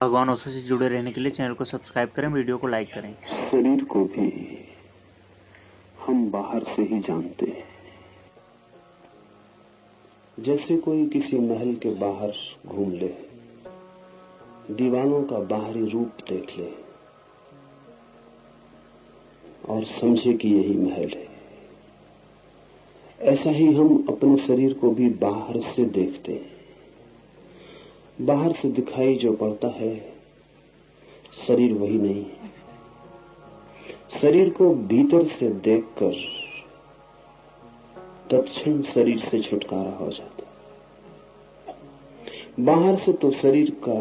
भगवान ओशो से जुड़े रहने के लिए चैनल को सब्सक्राइब करें, वीडियो को लाइक करें। शरीर को भी हम बाहर से ही जानते हैं। जैसे कोई किसी महल के बाहर घूम ले, दीवारों का बाहरी रूप देख ले और समझे कि यही महल है। ऐसा ही हम अपने शरीर को भी बाहर से देखते हैं। बाहर से दिखाई जो पड़ता है शरीर वही नहीं है। शरीर को भीतर से देखकर तत्क्षण शरीर से छुटकारा हो जाता है। बाहर से तो शरीर का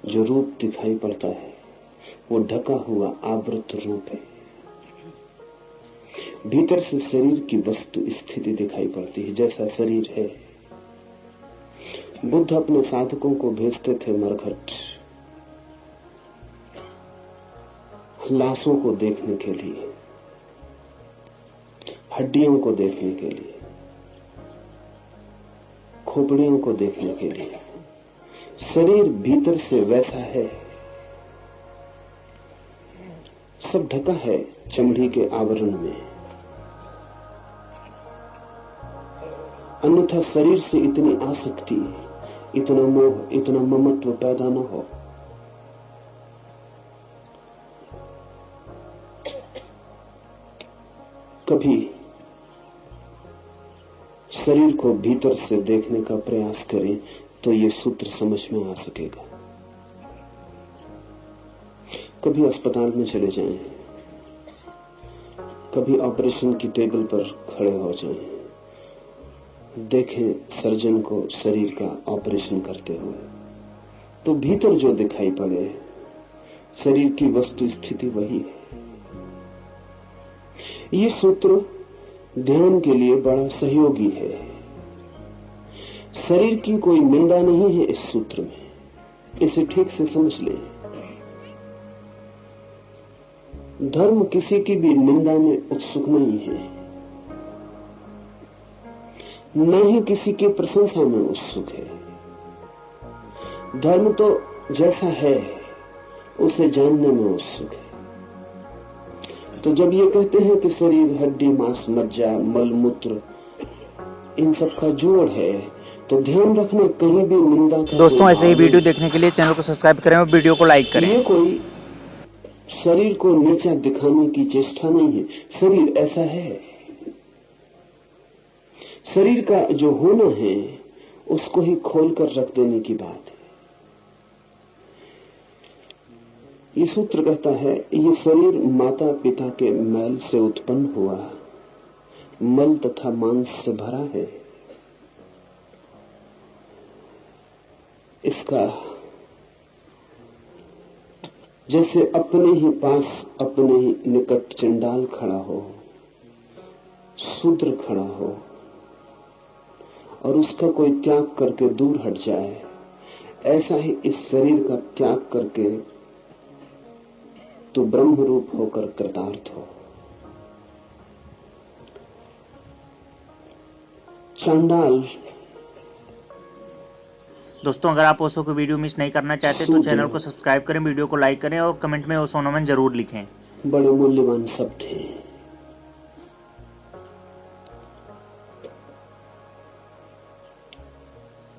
जो रूप दिखाई पड़ता है वो ढका हुआ आवृत रूप है। भीतर से शरीर की वस्तु स्थिति दिखाई पड़ती है, जैसा शरीर है। बुद्ध अपने साधकों को भेजते थे मरघट, लाशों को देखने के लिए, हड्डियों को देखने के लिए, खोपड़ियों को देखने के लिए। शरीर भीतर से वैसा है, सब ढका है चमड़ी के आवरण में। अन्यथा शरीर से इतनी आसक्ति, इतना मोह, इतना ममत्व पैदा न हो। कभी शरीर को भीतर से देखने का प्रयास करें तो ये सूत्र समझ में आ सकेगा। कभी अस्पताल में चले जाएं, कभी ऑपरेशन की टेबल पर खड़े हो जाएं, देखें सर्जन को शरीर का ऑपरेशन करते हुए, तो भीतर जो दिखाई पड़े शरीर की वस्तु स्थिति वही है। ये सूत्र ध्यान के लिए बड़ा सहयोगी है। शरीर की कोई निंदा नहीं है इस सूत्र में, इसे ठीक से समझ लें। धर्म किसी की भी निंदा में उत्सुक नहीं है, न ही किसी की प्रशंसा में उत्सुक है। धर्म तो जैसा है उसे जानने में उत्सुक है। तो जब ये कहते हैं कि शरीर हड्डी, मांस, मज्जा, मल मूत्र इन सब का जोड़ है, तो ध्यान रखना कहीं भी निंदा का। दोस्तों, ऐसे ही वीडियो देखने के लिए चैनल को सब्सक्राइब करें और वीडियो को लाइक करें। ये कोई शरीर को नीचा दिखाने की चेष्टा नहीं है। शरीर ऐसा है। शरीर का जो होना है उसको ही खोलकर रख देने की बात है। ये सूत्र कहता है ये शरीर माता पिता के मैल से उत्पन्न हुआ, मल तथा मांस से भरा है। इसका जैसे अपने ही पास, अपने ही निकट चंडाल खड़ा हो, शूद्र खड़ा हो और उसका कोई त्याग करके दूर हट जाए, ऐसा ही इस शरीर का त्याग करके तो ब्रह्म रूप होकर कृतार्थ हो। चंडाल। दोस्तों, अगर आप ओशो की वीडियो मिस नहीं करना चाहते तो चैनल को सब्सक्राइब करें, वीडियो को लाइक करें और कमेंट में ओशो नमन जरूर लिखें। बड़े मूल्यवान शब्द हैं।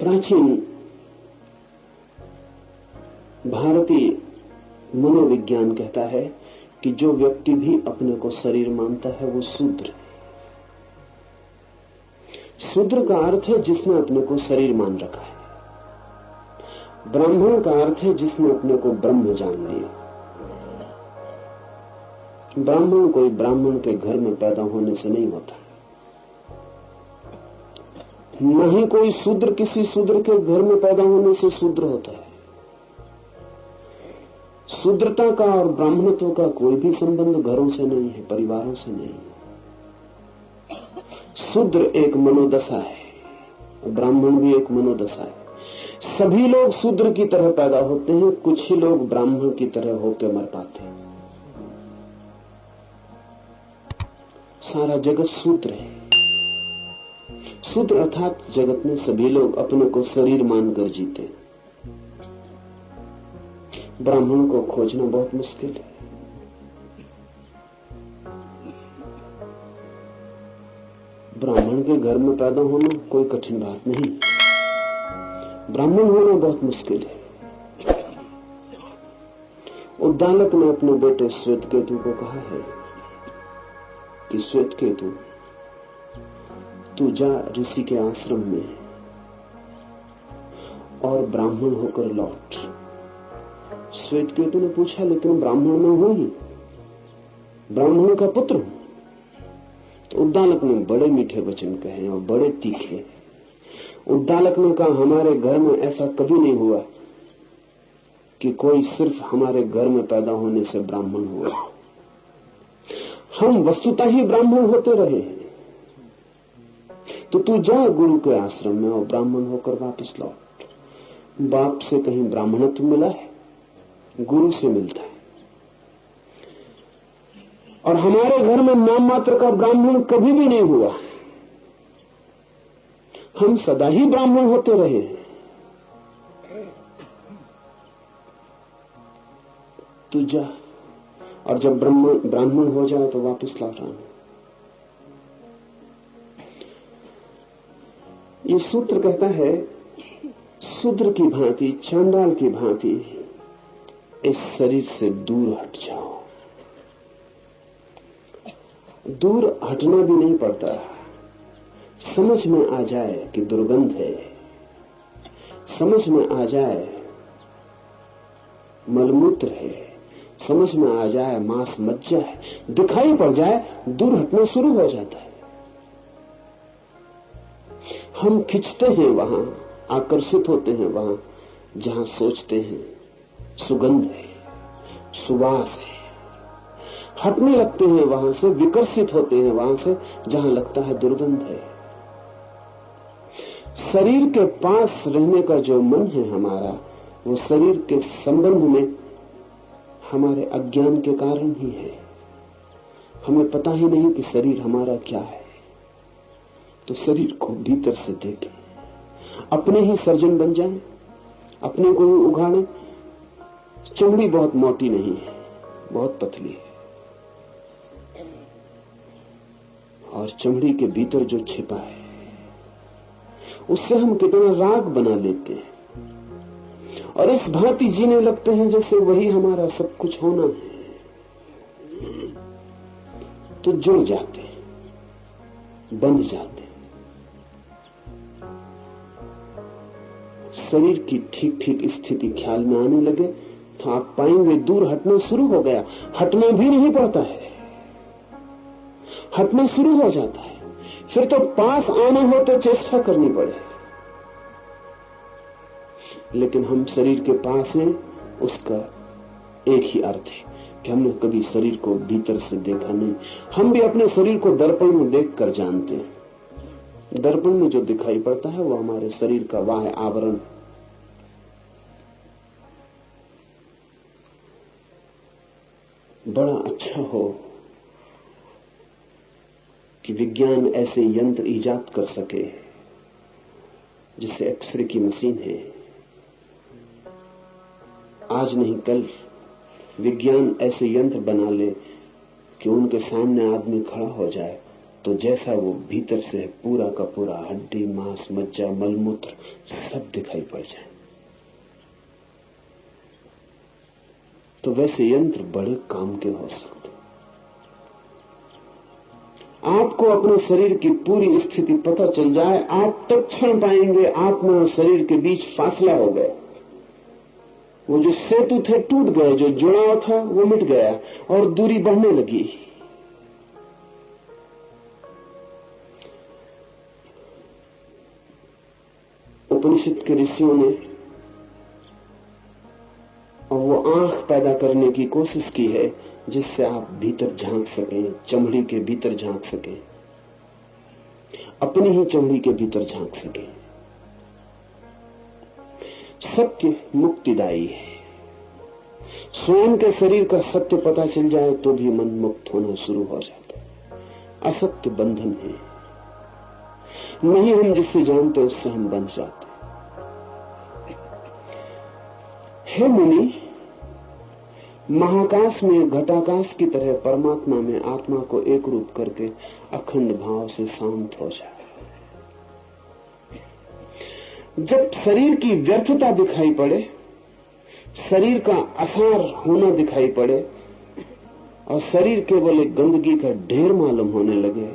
प्राचीन भारतीय मनोविज्ञान कहता है कि जो व्यक्ति भी अपने को शरीर मानता है वो शूद्र है। शूद्र का अर्थ है जिसने अपने को शरीर मान रखा है। ब्राह्मण का अर्थ है जिसने अपने को ब्रह्म जान लिया। ब्राह्मण कोई ब्राह्मण के घर में पैदा होने से नहीं होता, न ही कोई शूद्र किसी शूद्र के घर में पैदा होने से शूद्र होता है। शूद्रता का और ब्राह्मणत्व का कोई भी संबंध घरों से नहीं है, परिवारों से नहीं। शूद्र एक मनोदशा है, ब्राह्मण भी एक मनोदशा है। सभी लोग शूद्र की तरह पैदा होते हैं, कुछ ही लोग ब्राह्मण की तरह होकर मर पाते हैं। सारा जगत शूद्र है। शूद्र अर्थात जगत में सभी लोग अपने को शरीर मानकर जीते। ब्राह्मण को खोजना बहुत मुश्किल है। ब्राह्मण के घर में पैदा होना कोई कठिन बात नहीं, ब्राह्मण होना बहुत मुश्किल है। उद्दालक ने अपने बेटे श्वेतकेतु को कहा है कि श्वेतकेतु, तू जा ऋषि के आश्रम में और ब्राह्मण होकर लौट। श्वेतकेतु ने पूछा, लेकिन ब्राह्मण में हूं ही, ब्राह्मण का पुत्र हूं। तो उद्दालक ने बड़े मीठे वचन कहे और बड़े तीखे। उद्दालक ने कहा, हमारे घर में ऐसा कभी नहीं हुआ कि कोई सिर्फ हमारे घर में पैदा होने से ब्राह्मण हुआ। हम वस्तुतः ही ब्राह्मण होते रहे हैं। तो तू जा गुरु के आश्रम में और ब्राह्मण होकर वापस लौट। बाप से कहीं ब्राह्मणत्व मिला है? गुरु से मिलता है। और हमारे घर में नाम मात्र का ब्राह्मण कभी भी नहीं हुआ। हम सदा ही ब्राह्मण होते रहे हैं। तू जा, और जब ब्राह्मण हो जाए तो वापस लौट आना। ये सूत्र कहता है, शूद्र की भांति, चांडाल की भांति इस शरीर से दूर हट जाओ। दूर हटना भी नहीं पड़ता, समझ में आ जाए कि दुर्गंध है, समझ में आ जाए मलमूत्र है, समझ में आ जाए मांस मज्जा है, दिखाई पड़ जाए, दूर हटना शुरू हो जाता है। हम खिंचते हैं वहां, आकर्षित होते हैं वहां जहां सोचते हैं सुगंध है, सुवास है। हटने लगते हैं वहां से, विकर्षित होते हैं वहां से जहां लगता है दुर्गंध है। शरीर के पास रहने का जो मन है हमारा, वो शरीर के संबंध में हमारे अज्ञान के कारण ही है। हमें पता ही नहीं कि शरीर हमारा क्या है। तो शरीर को भीतर से देखें, अपने ही सर्जन बन जाएं, अपने को ही उगाड़ें। चमड़ी बहुत मोटी नहीं है, बहुत पतली है, और चमड़ी के भीतर जो छिपा है उससे हम कितना राग बना लेते हैं और इस भांति जीने लगते हैं जैसे वही हमारा सब कुछ होना है। तो जुड़ जाते, बंध जाते। शरीर की ठीक ठीक स्थिति ख्याल में आने लगे तो आप पाएंगे दूर हटना शुरू हो गया। हटना भी नहीं पड़ता है, हटना शुरू हो जाता है। फिर तो पास आना हो तो चेष्टा करनी पड़े, लेकिन हम शरीर के पास हैं, उसका एक ही अर्थ है कि हमने कभी शरीर को भीतर से देखा नहीं। हम भी अपने शरीर को दर्पण में देखकर जानते हैं। दर्पण में जो दिखाई पड़ता है वो हमारे शरीर का बाह्य आवरण। बड़ा अच्छा हो कि विज्ञान ऐसे यंत्र इजाद कर सके, जिससे एक्सरे की मशीन है। आज नहीं कल विज्ञान ऐसे यंत्र बना ले कि उनके सामने आदमी खड़ा हो जाए तो जैसा वो भीतर से है, पूरा का पूरा हड्डी, मांस, मज्जा, मलमूत्र सब दिखाई पड़ जाए। तो वैसे यंत्र बड़े काम के हो सकते। आपको अपने शरीर की पूरी स्थिति पता चल जाए, आप तत्क्षण पाएंगे आत्मा और शरीर के बीच फासला हो गया। वो जो सेतु थे टूट गए, जो जुड़ाव था वो मिट गया और दूरी बढ़ने लगी। उपनिषद के ऋषियों ने और वो आंख पैदा करने की कोशिश की है जिससे आप भीतर झांक सकें, चमड़ी के भीतर झांक सकें, अपनी ही चमड़ी के भीतर झांक सकें। सत्य मुक्तिदायी है। स्वयं के शरीर का सत्य पता चल जाए तो भी मन मुक्त होना शुरू हो जाता है। असत्य बंधन है, नहीं हम जिससे जानते उससे हम बंध जाते। हे मुनि, महाकाश में घटाकाश की तरह परमात्मा में आत्मा को एक रूप करके अखंड भाव से शांत हो जाए। जब शरीर की व्यर्थता दिखाई पड़े, शरीर का असार होना दिखाई पड़े और शरीर केवल एक गंदगी का ढेर मालूम होने लगे,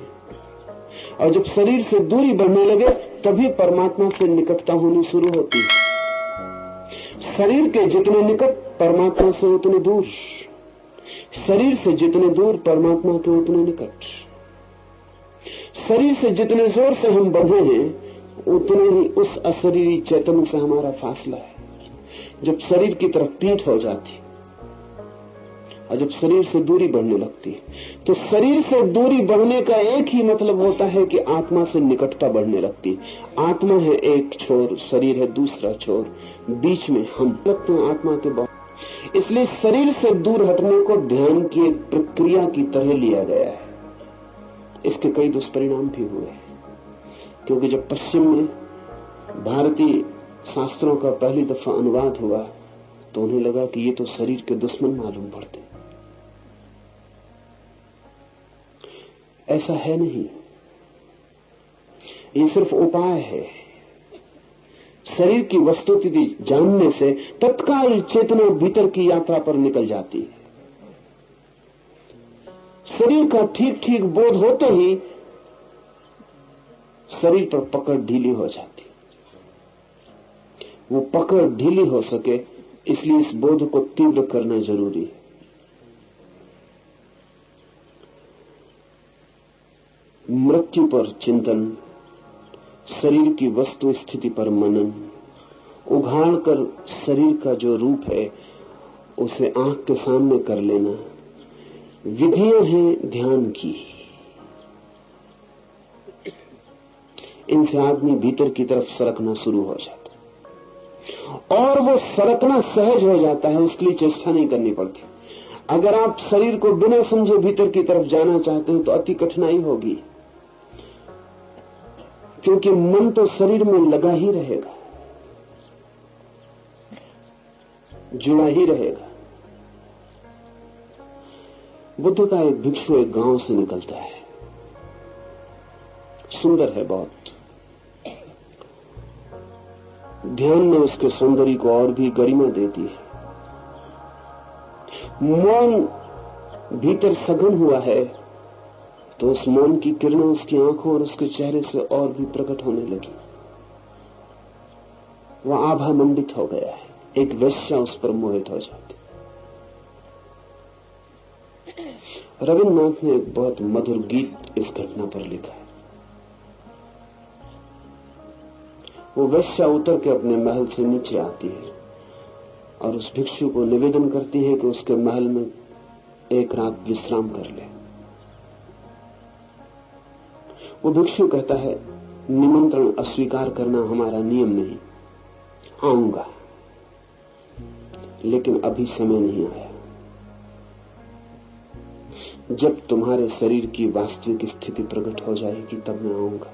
और जब शरीर से दूरी बढ़ने लगे, तभी परमात्मा से निकटता होनी शुरू होती है। शरीर के जितने निकट, परमात्मा से उतने दूर। शरीर से जितने दूर, परमात्मा के उतने निकट। शरीर से जितने जोर से हम बढ़े हैं, उतने ही उस अशरीरी चैतन्य से हमारा फासला है। जब शरीर की तरफ पीठ हो जाती और जब शरीर से दूरी बढ़ने लगती है, तो शरीर से दूरी बढ़ने का एक ही मतलब होता है कि आत्मा से निकटता बढ़ने लगती है। आत्मा है एक छोर, शरीर है दूसरा छोर, बीच में हम लगते हैं आत्मा के बहुत। इसलिए शरीर से दूर हटने को ध्यान की एक प्रक्रिया की तरह लिया गया है। इसके कई दुष्परिणाम भी हुए हैं, क्योंकि जब पश्चिम में भारतीय शास्त्रों का पहली दफा अनुवाद हुआ, तो उन्हें लगा कि ये तो शरीर के दुश्मन मालूम पड़ते। ऐसा है नहीं, ये सिर्फ उपाय है। शरीर की वस्तुस्थिति जानने से तत्काल चेतना भीतर की यात्रा पर निकल जाती है। शरीर का ठीक ठीक बोध होते ही शरीर पर पकड़ ढीली हो जाती। वो पकड़ ढीली हो सके, इसलिए इस बोध को तीव्र करना जरूरी है। मृत्यु पर चिंतन, शरीर की वस्तु स्थिति पर मनन, उघाड़ कर शरीर का जो रूप है उसे आंख के सामने कर लेना, विधियां हैं ध्यान की। इनसे आदमी भीतर की तरफ सरकना शुरू हो जाता है, और वो सरकना सहज हो जाता है, उसके लिए चेष्टा नहीं करनी पड़ती। अगर आप शरीर को बिना समझे भीतर की तरफ जाना चाहते हैं तो अति कठिनाई होगी, क्योंकि मन तो शरीर में लगा ही रहेगा, जुड़ा ही रहेगा। बुद्ध का एक भिक्षु एक गांव से निकलता है, सुंदर है बहुत। ध्यान ने उसके सौंदर्य को और भी गरिमा दे दी है। मौन भीतर सघन हुआ है, तो उस मौन की किरणें उसकी आंखों और उसके चेहरे से और भी प्रकट होने लगी। वह आभा मंडित हो गया है, एक वेश्या उस पर मोहित हो जाती। रविन्द्रनाथ ने एक बहुत मधुर गीत इस घटना पर लिखा है। वो वेश्या उतर के अपने महल से नीचे आती है और उस भिक्षु को निवेदन करती है कि उसके महल में एक रात विश्राम कर ले। वो भिक्षु कहता है, निमंत्रण अस्वीकार करना हमारा नियम नहीं, आऊंगा, लेकिन अभी समय नहीं आया। जब तुम्हारे शरीर की वास्तविक स्थिति प्रकट हो जाएगी तब मैं आऊंगा।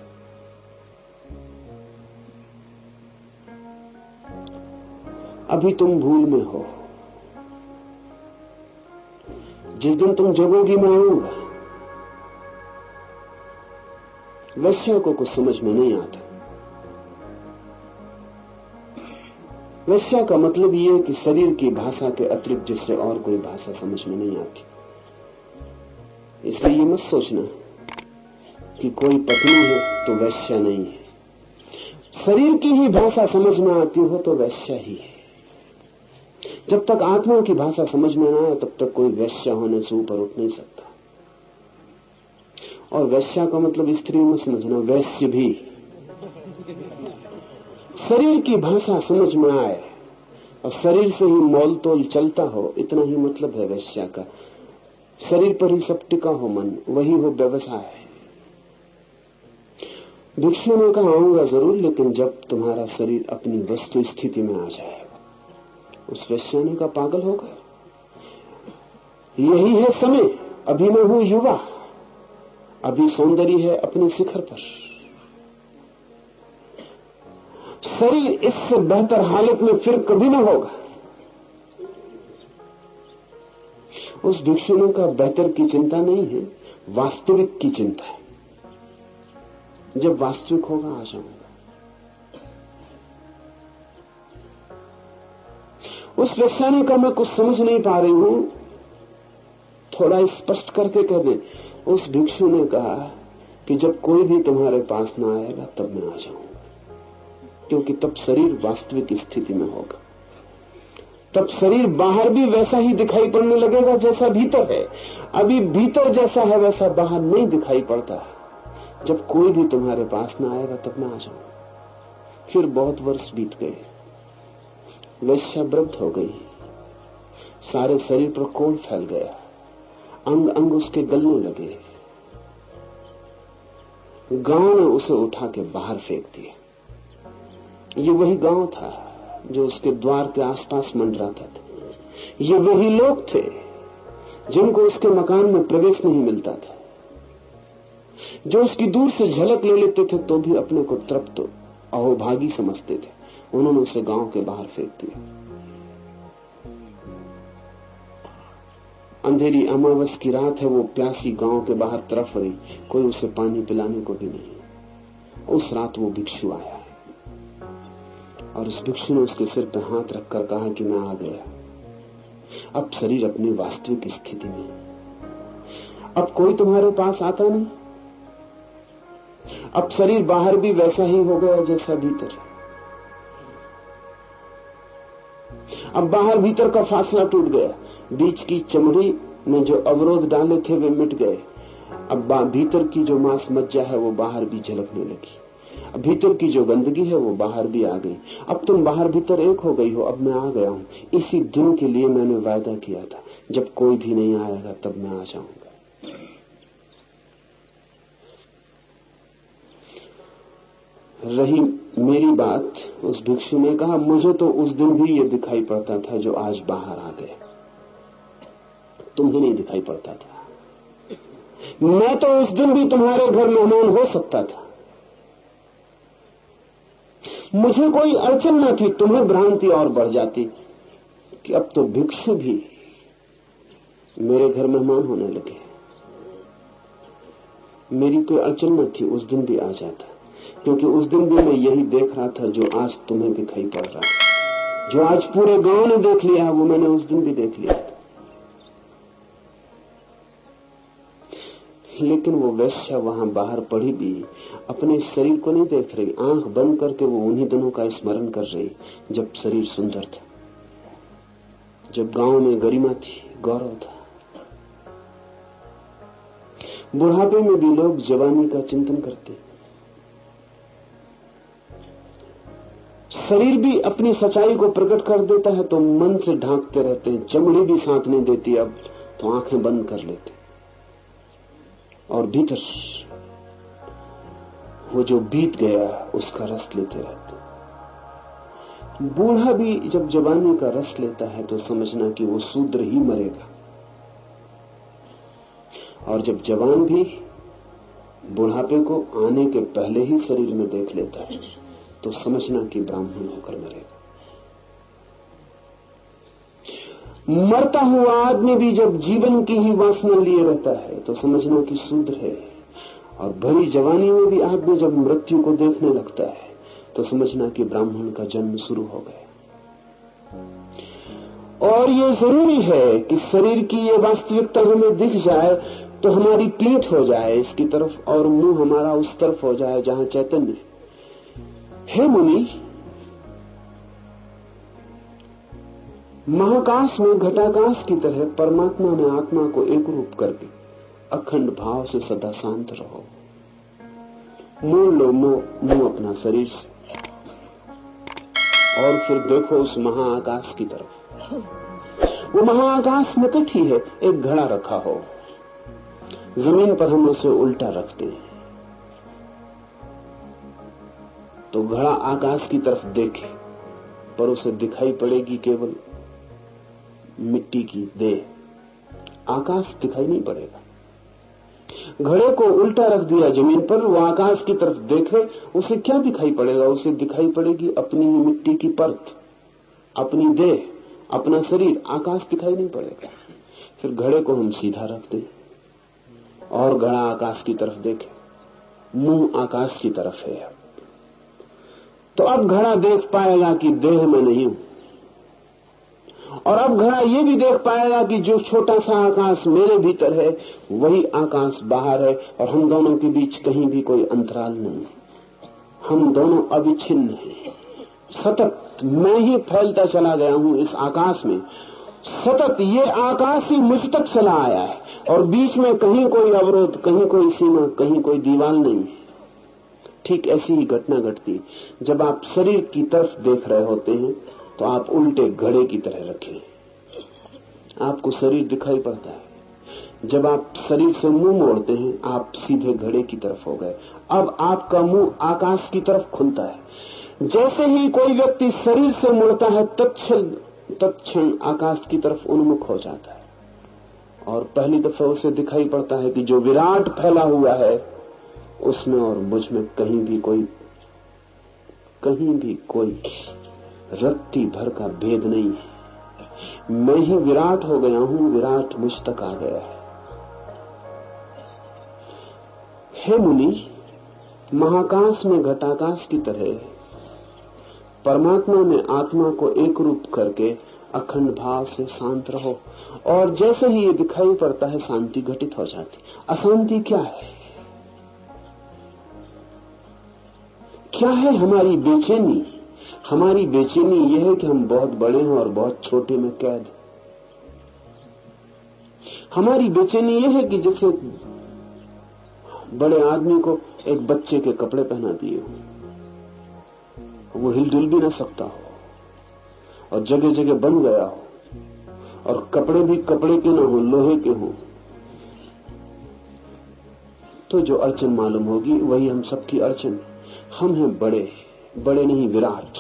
अभी तुम भूल में हो, जिस दिन तुम जगोगी मैं आऊंगा। वेश्या को कुछ समझ में नहीं आता। वेश्या का मतलब यह है कि शरीर की भाषा के अतिरिक्त जिससे और कोई भाषा समझ में नहीं आती। इसलिए ये मत सोचना कि कोई पत्नी है तो वेश्या नहीं है। शरीर की ही भाषा समझ में आती हो तो वेश्या ही है। जब तक आत्मा की भाषा समझ में ना आए तब तक कोई वेश्या होने से ऊपर उठ नहीं सकता। और वेश्या का मतलब स्त्री मत समझना, वैश्य भी। शरीर की भाषा समझ में आए और शरीर से ही मोल तोल चलता हो, इतना ही मतलब है वेश्या का। शरीर पर ही सब टिका हो मन, वही हो व्यवसाय। भिक्षु ने कहा, आऊंगा जरूर, लेकिन जब तुम्हारा शरीर अपनी वस्तु स्थिति में आ जाएगा। उस वेश्या ने कहा, पागल हो गए, यही है समय, अभी मैं हूं युवा, अभी सौंदर्य है अपने शिखर पर। शरीर इससे बेहतर हालत में फिर कभी ना होगा। उस भिक्षु ने कहा बेहतर की चिंता नहीं है, वास्तविक की चिंता है। जब वास्तविक होगा आ जाऊंगा। उस वेश्या ने कहा मैं कुछ समझ नहीं पा रही हूं, थोड़ा स्पष्ट करके कह दे। उस भिक्षु ने कहा कि जब कोई भी तुम्हारे पास ना आएगा तब मैं आ जाऊंगा, क्योंकि तब शरीर वास्तविक स्थिति में होगा। तब शरीर बाहर भी वैसा ही दिखाई पड़ने लगेगा जैसा भीतर है। अभी भीतर जैसा है वैसा बाहर नहीं दिखाई पड़ता। जब कोई भी तुम्हारे पास ना आएगा तब मैं आ जाऊंगा। फिर बहुत वर्ष बीत गए। वेश्या वृद्ध हो गई, सारे शरीर पर कोढ़ फैल गया, अंग अंग उसके गलने लगे। गांव ने उसे उठा के बाहर फेंक दिया। ये वही गांव था जो उसके द्वार के आसपास मंडराता था। ये वही लोग थे जिनको उसके मकान में प्रवेश नहीं मिलता था, जो उसकी दूर से झलक ले लेते थे तो भी अपने को तृप्त अहोभागी समझते थे। उन्होंने उसे गांव के बाहर फेंक दिया। अंधेरी अमावस की रात है, वो प्यासी गांव के बाहर तरफ रही, कोई उसे पानी पिलाने को भी नहीं। उस रात वो भिक्षु आया और उस भिक्षु ने उसके सिर पर हाथ रखकर कहा कि मैं आ गया। अब शरीर अपनी वास्तविक स्थिति में, अब कोई तुम्हारे पास आता नहीं। अब शरीर बाहर भी वैसा ही हो गया जैसा भीतर। अब बाहर भीतर का फासला टूट गया, बीच की चमड़ी ने जो अवरोध डाले थे वे मिट गए। अब भीतर की जो मांस मज्जा है वो बाहर भी झलकने लगी। अब भीतर की जो गंदगी है वो बाहर भी आ गई। अब तुम बाहर भीतर एक हो गई हो। अब मैं आ गया हूं। इसी दिन के लिए मैंने वायदा किया था, जब कोई भी नहीं आएगा तब मैं आ जाऊंगा। रही मेरी बात, उस भिक्षु ने कहा मुझे तो उस दिन भी ये दिखाई पड़ता था जो आज बाहर आ गए, तुम्हें नहीं दिखाई पड़ता था। मैं तो उस दिन भी तुम्हारे घर मेहमान हो सकता था, मुझे कोई अड़चन न थी। तुम्हें भ्रांति और बढ़ जाती कि अब तो भिक्षु भी मेरे घर मेहमान होने लगे। मेरी कोई अड़चन न थी, उस दिन भी आ जाता, क्योंकि उस दिन भी मैं यही देख रहा था जो आज तुम्हें दिखाई पड़ रहा है। जो आज पूरे गांव ने देख लिया वो मैंने उस दिन भी देख लिया था। लेकिन वो वेश्या वहां बाहर पड़ी भी अपने शरीर को नहीं देख रही। आंख बंद करके वो उन्हीं दिनों का स्मरण कर रही जब शरीर सुंदर था, जब गांव में गरिमा थी, गौरव था। बुढ़ापे में भी लोग जवानी का चिंतन करते। शरीर भी अपनी सच्चाई को प्रकट कर देता है तो मन से ढांकते रहते हैं। चमड़ी भी साथ नहीं देती अब तो आंखें बंद कर लेते, और भीतर वो जो बीत गया उसका रस लेते रहते। बूढ़ा भी जब जवानी का रस लेता है तो समझना कि वो शूद्र ही मरेगा, और जब जवान भी बुढ़ापे को आने के पहले ही शरीर में देख लेता है तो समझना कि ब्राह्मण होकर मरेगा। मरता हुआ आदमी भी जब जीवन की ही वासना लिए रहता है तो समझना कि शूद्र है, और भरी जवानी में भी आदमी जब मृत्यु को देखने लगता है तो समझना कि ब्राह्मण का जन्म शुरू हो गया। और ये जरूरी है कि शरीर की ये वास्तविकता हमें दिख जाए तो हमारी पीठ हो जाए इसकी तरफ, और मुंह हमारा उस तरफ हो जाए जहां चैतन्य है। मुनि, महाकाश में घटाकाश की तरह परमात्मा ने आत्मा को एक रूप करके अखंड भाव से सदा शांत रहो। मोड़ लो मुंह अपना शरीर से, और फिर देखो उस महाआकाश की तरफ। वो महाआकाश निकट ही है। एक घड़ा रखा हो, जमीन पर हम उसे उल्टा रखते हैं तो घड़ा आकाश की तरफ देखे पर उसे दिखाई पड़ेगी केवल मिट्टी की देह, आकाश दिखाई नहीं पड़ेगा। घड़े को उल्टा रख दिया जमीन पर, वो आकाश की तरफ देखे, उसे क्या दिखाई पड़ेगा? उसे दिखाई पड़ेगी अपनी ही मिट्टी की परत, अपनी देह, अपना शरीर। आकाश दिखाई नहीं पड़ेगा। फिर घड़े को हम सीधा रख दें और घड़ा आकाश की तरफ देखे, मुंह आकाश की तरफ है। तो अब घड़ा देख पाएगा कि देह में नहीं हूं, और अब घड़ा ये भी देख पाएगा कि जो छोटा सा आकाश मेरे भीतर है वही आकाश बाहर है, और हम दोनों के बीच कहीं भी कोई अंतराल नहीं है। हम दोनों अविच्छिन्न हैं। सतत मैं ही फैलता चला गया हूं इस आकाश में, सतत ये आकाश ही मुझ तक चला आया है, और बीच में कहीं कोई अवरोध, कहीं कोई सीमा, कहीं कोई दीवार नहीं है। ठीक ऐसी ही घटना घटती जब आप शरीर की तरफ देख रहे होते हैं, तो आप उल्टे घड़े की तरह रखें, आपको शरीर दिखाई पड़ता है। जब आप शरीर से मुंह मोड़ते हैं, आप सीधे घड़े की तरफ हो गए। अब आपका मुंह आकाश की तरफ खुलता है। जैसे ही कोई व्यक्ति शरीर से मुड़ता है, तत्क्षण आकाश की तरफ उन्मुख हो जाता है, और पहली दफा उसे दिखाई पड़ता है कि जो विराट फैला हुआ है उसमें और मुझ में कहीं भी कोई रत्ती भर का भेद नहीं है। मैं ही विराट हो गया हूं, विराट मुझ तक आ गया है। हे मुनि, महाकाश में घटाकाश की तरह परमात्मा में आत्मा को एक रूप करके अखंड भाव से शांत रहो, और जैसे ही ये दिखाई पड़ता है शांति घटित हो जाती। अशांति क्या है? क्या है हमारी बेचैनी? हमारी बेचैनी यह है कि हम बहुत बड़े हैं और बहुत छोटे में कैद। हमारी बेचैनी यह है कि जैसे बड़े आदमी को एक बच्चे के कपड़े पहना दिए हो, वो हिलजुल भी ना सकता हो, और जगह जगह बन गया हो, और कपड़े भी कपड़े के ना हो, लोहे के हो, तो जो अड़चन मालूम होगी वही हम सबकी अड़चन। हम हैं बड़े, बड़े नहीं विराट,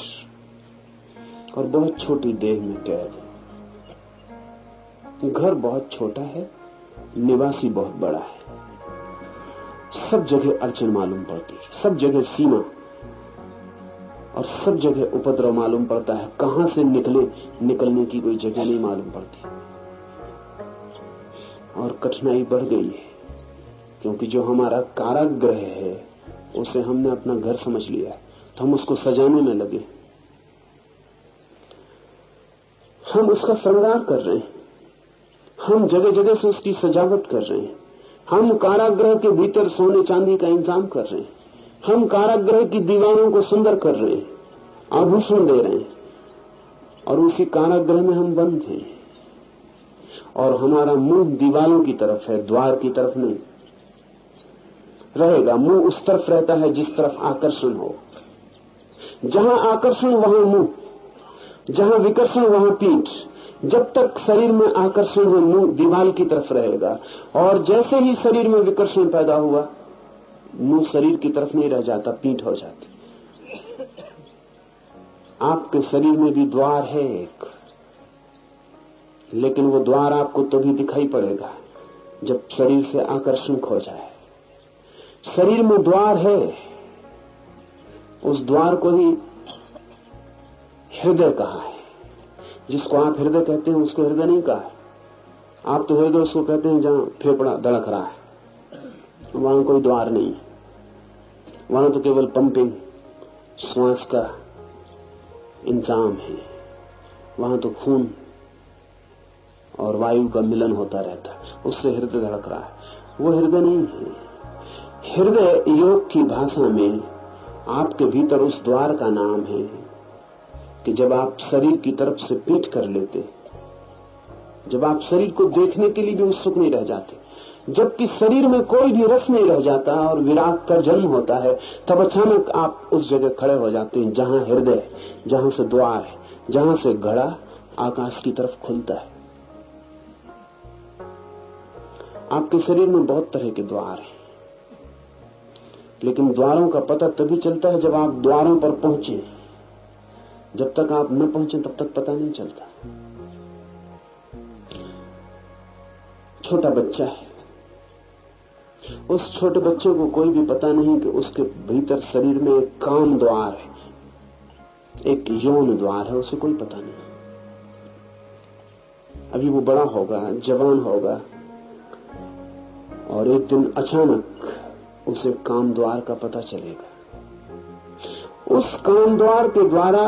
और बहुत छोटी देह में कैद। घर बहुत छोटा है, निवासी बहुत बड़ा है। सब जगह अड़चन मालूम पड़ती है, सब जगह सीमा, और सब जगह उपद्रव मालूम पड़ता है। कहां से निकलने की कोई जगह नहीं मालूम पड़ती, और कठिनाई बढ़ गई है, क्योंकि जो हमारा कारागृह है उसे हमने अपना घर समझ लिया, तो हम उसको सजाने में लगे। हम उसका श्रृंगार कर रहे हैं, हम जगह जगह से उसकी सजावट कर रहे हैं। हम कारागृह के भीतर सोने चांदी का इंतजाम कर रहे हैं, हम कारागृह की दीवारों को सुंदर कर रहे हैं, आभूषण दे रहे हैं, और उसी कारागृह में हम बंद हैं। और हमारा मुंह दीवारों की तरफ है, द्वार की तरफ नहीं रहेगा। मुंह उस तरफ रहता है जिस तरफ आकर्षण हो। जहां आकर्षण वहां मुंह, जहां विकर्षण वहां पीठ। जब तक शरीर में आकर्षण हो, मुंह दीवार की तरफ रहेगा, और जैसे ही शरीर में विकर्षण पैदा हुआ, मुंह शरीर की तरफ नहीं रह जाता, पीठ हो जाती। आपके शरीर में भी द्वार है एक, लेकिन वो द्वार आपको तभी दिखाई पड़ेगा जब शरीर से आकर्षण खो जाए। शरीर में द्वार है, उस द्वार को ही हृदय कहा है। जिसको आप हृदय कहते हैं उसको हृदय नहीं कहा है। आप तो हृदय उसको कहते हैं जहां फेफड़ा धड़क रहा है, वहां कोई द्वार नहीं है, वहां तो केवल पंपिंग, श्वास का इंतजाम है। वहां तो खून और वायु का मिलन होता रहता है, उससे हृदय धड़क रहा है। वो हृदय नहीं है। हृदय योग की भाषा में आपके भीतर उस द्वार का नाम है कि जब आप शरीर की तरफ से पीठ कर लेते, जब आप शरीर को देखने के लिए भी उत्सुक नहीं रह जाते, जबकि शरीर में कोई भी रस नहीं रह जाता और विराग का जन्म होता है, तब अचानक आप उस जगह खड़े हो जाते हैं जहां हृदय, जहां से द्वार है, जहां से घड़ा आकाश की तरफ खुलता है। आपके शरीर में बहुत तरह के द्वार हैं, लेकिन द्वारों का पता तभी चलता है जब आप द्वारों पर पहुंचे। जब तक आप न पहुंचे तब तक पता नहीं चलता। छोटा बच्चा है, उस छोटे बच्चे को कोई भी पता नहीं कि उसके भीतर शरीर में एक काम द्वार है, एक यौन द्वार है, उसे कोई पता नहीं। अभी वो बड़ा होगा, जवान होगा, और एक दिन अचानक उसे काम द्वार का पता चलेगा। उस काम द्वार के द्वारा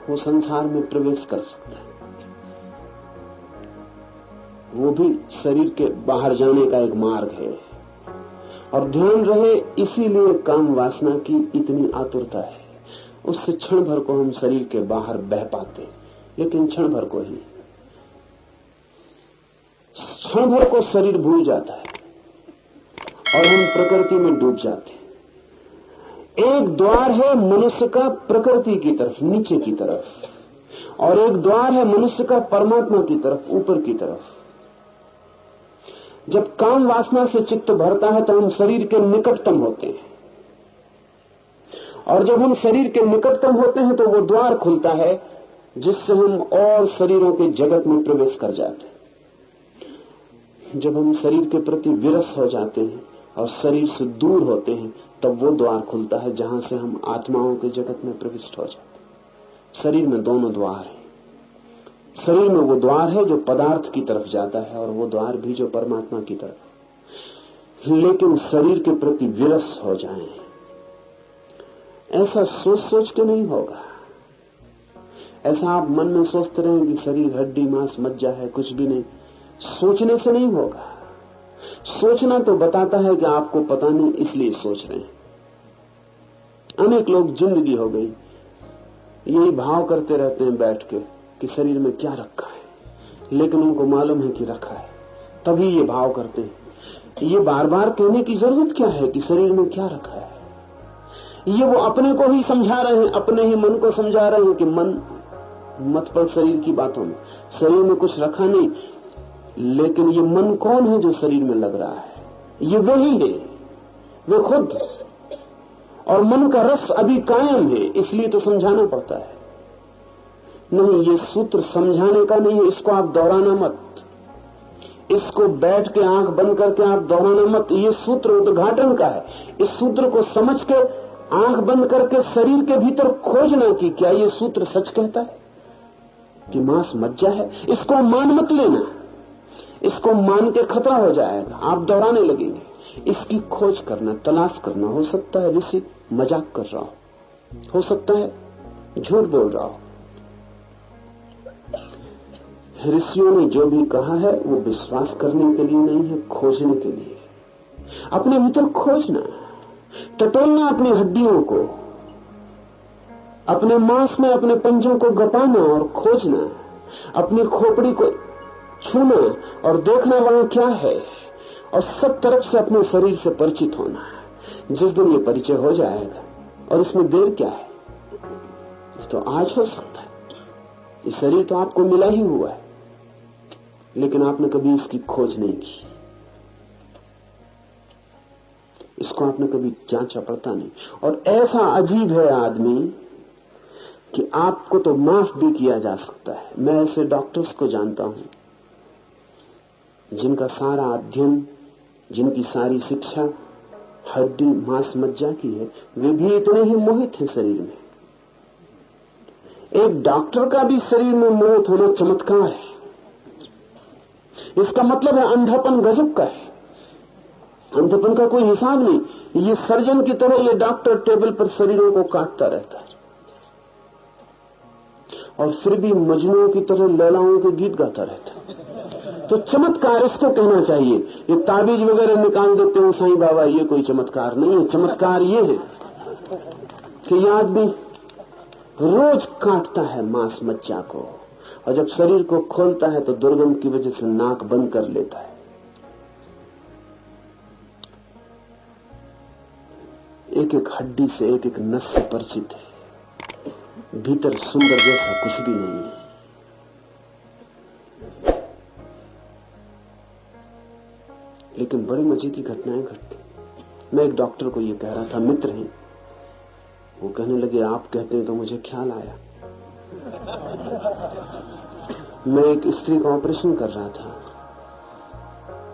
वो संसार में प्रवेश कर सकता है। वो भी शरीर के बाहर जाने का एक मार्ग है। और ध्यान रहे, इसीलिए काम वासना की इतनी आतुरता है। उससे क्षण भर को हम शरीर के बाहर बह पाते, लेकिन क्षण भर को ही, क्षण भर को शरीर भूल जाता है और हम प्रकृति में डूब जाते हैं। एक द्वार है मनुष्य का प्रकृति की तरफ, नीचे की तरफ, और एक द्वार है मनुष्य का परमात्मा की तरफ, ऊपर की तरफ। जब काम वासना से चित्त भरता है तो हम शरीर के निकटतम होते हैं, और जब हम शरीर के निकटतम होते हैं तो वो द्वार खुलता है जिससे हम और शरीरों के जगत में प्रवेश कर जाते हैं। जब हम शरीर के प्रति विरस हो जाते हैं और शरीर से दूर होते हैं, तब वो द्वार खुलता है जहां से हम आत्माओं के जगत में प्रविष्ट हो जाते हैं। शरीर में दोनों द्वार हैं। शरीर में वो द्वार है जो पदार्थ की तरफ जाता है, और वो द्वार भी जो परमात्मा की तरफ। लेकिन शरीर के प्रति विरस हो जाएं, ऐसा सोच सोच के नहीं होगा। ऐसा आप मन में सोचते रहें कि शरीर हड्डी मांस मज्जा है, कुछ भी नहीं, सोचने से नहीं होगा। सोचना तो बताता है कि आपको पता नहीं, इसलिए सोच रहे हैं। अनेक लोग जिंदगी हो गई यही भाव करते रहते हैं बैठ के कि शरीर में क्या रखा है, लेकिन उनको मालूम है कि रखा है, तभी ये भाव करते हैं। ये बार बार कहने की जरूरत क्या है कि शरीर में क्या रखा है? ये वो अपने को ही समझा रहे हैं, अपने ही मन को समझा रहे हैं कि मन मत पड़ शरीर की बातों में, शरीर में कुछ रखा नहीं। लेकिन ये मन कौन है जो शरीर में लग रहा है? ये वही है, वे खुद। और मन का रस अभी कायम है, इसलिए तो समझाना पड़ता है। नहीं, ये सूत्र समझाने का नहीं है, इसको आप दोहराना मत। इसको बैठ के आंख बंद करके आप दोहराना मत। ये सूत्र उद्घाटन का है। इस सूत्र को समझ के आंख बंद करके शरीर के भीतर खोजना कि क्या ये सूत्र सच कहता है कि मांस मज्जा है। इसको मान मत लेना, इसको मान के खतरा हो जाएगा, आप दोहराने लगेंगे। इसकी खोज करना, तलाश करना। हो सकता है ऋषि मजाक कर रहा हो सकता है झूठ बोल रहा हो। ऋषियों ने जो भी कहा है वो विश्वास करने के लिए नहीं है, खोजने के लिए। अपने भीतर खोजना, टटोलना अपनी हड्डियों को, अपने मांस में अपने पंजों को गपाना और खोजना, अपनी खोपड़ी को छूना और देखना वहां क्या है, और सब तरफ से अपने शरीर से परिचित होना। जिस दिन ये परिचय हो जाएगा, और इसमें देर क्या है, तो आज हो सकता है। ये शरीर तो आपको मिला ही हुआ है, लेकिन आपने कभी इसकी खोज नहीं की, इसको आपने कभी जांचा पड़ता नहीं। और ऐसा अजीब है आदमी कि आपको तो माफ भी किया जा सकता है। मैं ऐसे डॉक्टर्स को जानता हूं जिनका सारा अध्ययन, जिनकी सारी शिक्षा हड्डी मांस मज्जा की है, वे भी इतने ही मोहित हैं शरीर में। एक डॉक्टर का भी शरीर में मोहित होना चमत्कार है। इसका मतलब है अंधापन गजब का है। अंधापन का कोई हिसाब नहीं। ये सर्जन की तरह ये डॉक्टर टेबल पर शरीरों को काटता रहता है, और फिर भी मजनुओं की तरह लैलाओं के गीत गाता रहता है। तो चमत्कार इसको कहना चाहिए। ये ताबीज वगैरह निकाल देते हैं साईं बाबा, ये कोई चमत्कार नहीं है। चमत्कार ये है कि ये आदमी रोज काटता है मांस मज्जा को, और जब शरीर को खोलता है तो दुर्गंध की वजह से नाक बंद कर लेता है। एक एक हड्डी से, एक एक नस से परिचित है। भीतर सुंदर जैसा कुछ भी नहीं है। लेकिन बड़ी मजे की घटनाएं घटती। मैं एक डॉक्टर को ये कह रहा था, मित्र हैं, वो कहने लगे आप कहते हैं तो मुझे ख्याल आया। मैं एक स्त्री का ऑपरेशन कर रहा था,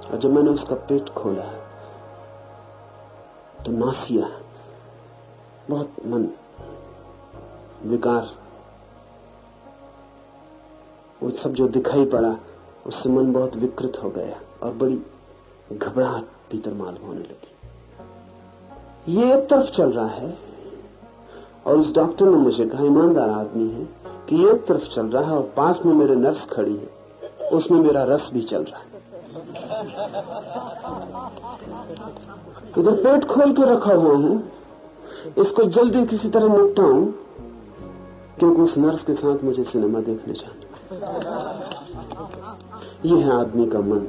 और जब मैंने उसका पेट खोला तो नासिया, बहुत मन विकार, वो सब जो दिखाई पड़ा उससे मन बहुत विकृत हो गया और बड़ी घबराहट भीतर मालूम होने लगी। ये एक तरफ चल रहा है और उस डॉक्टर ने मुझे कहा, ईमानदार आदमी है, कि ये एक तरफ चल रहा है और पास में मेरे नर्स खड़ी है, उसमें मेरा रस भी चल रहा है। इधर पेट खोल के रखा हुआ हूं, इसको जल्दी किसी तरह निपटाऊं, क्योंकि उस नर्स के साथ मुझे सिनेमा देखने जाना। यह है आदमी का मन।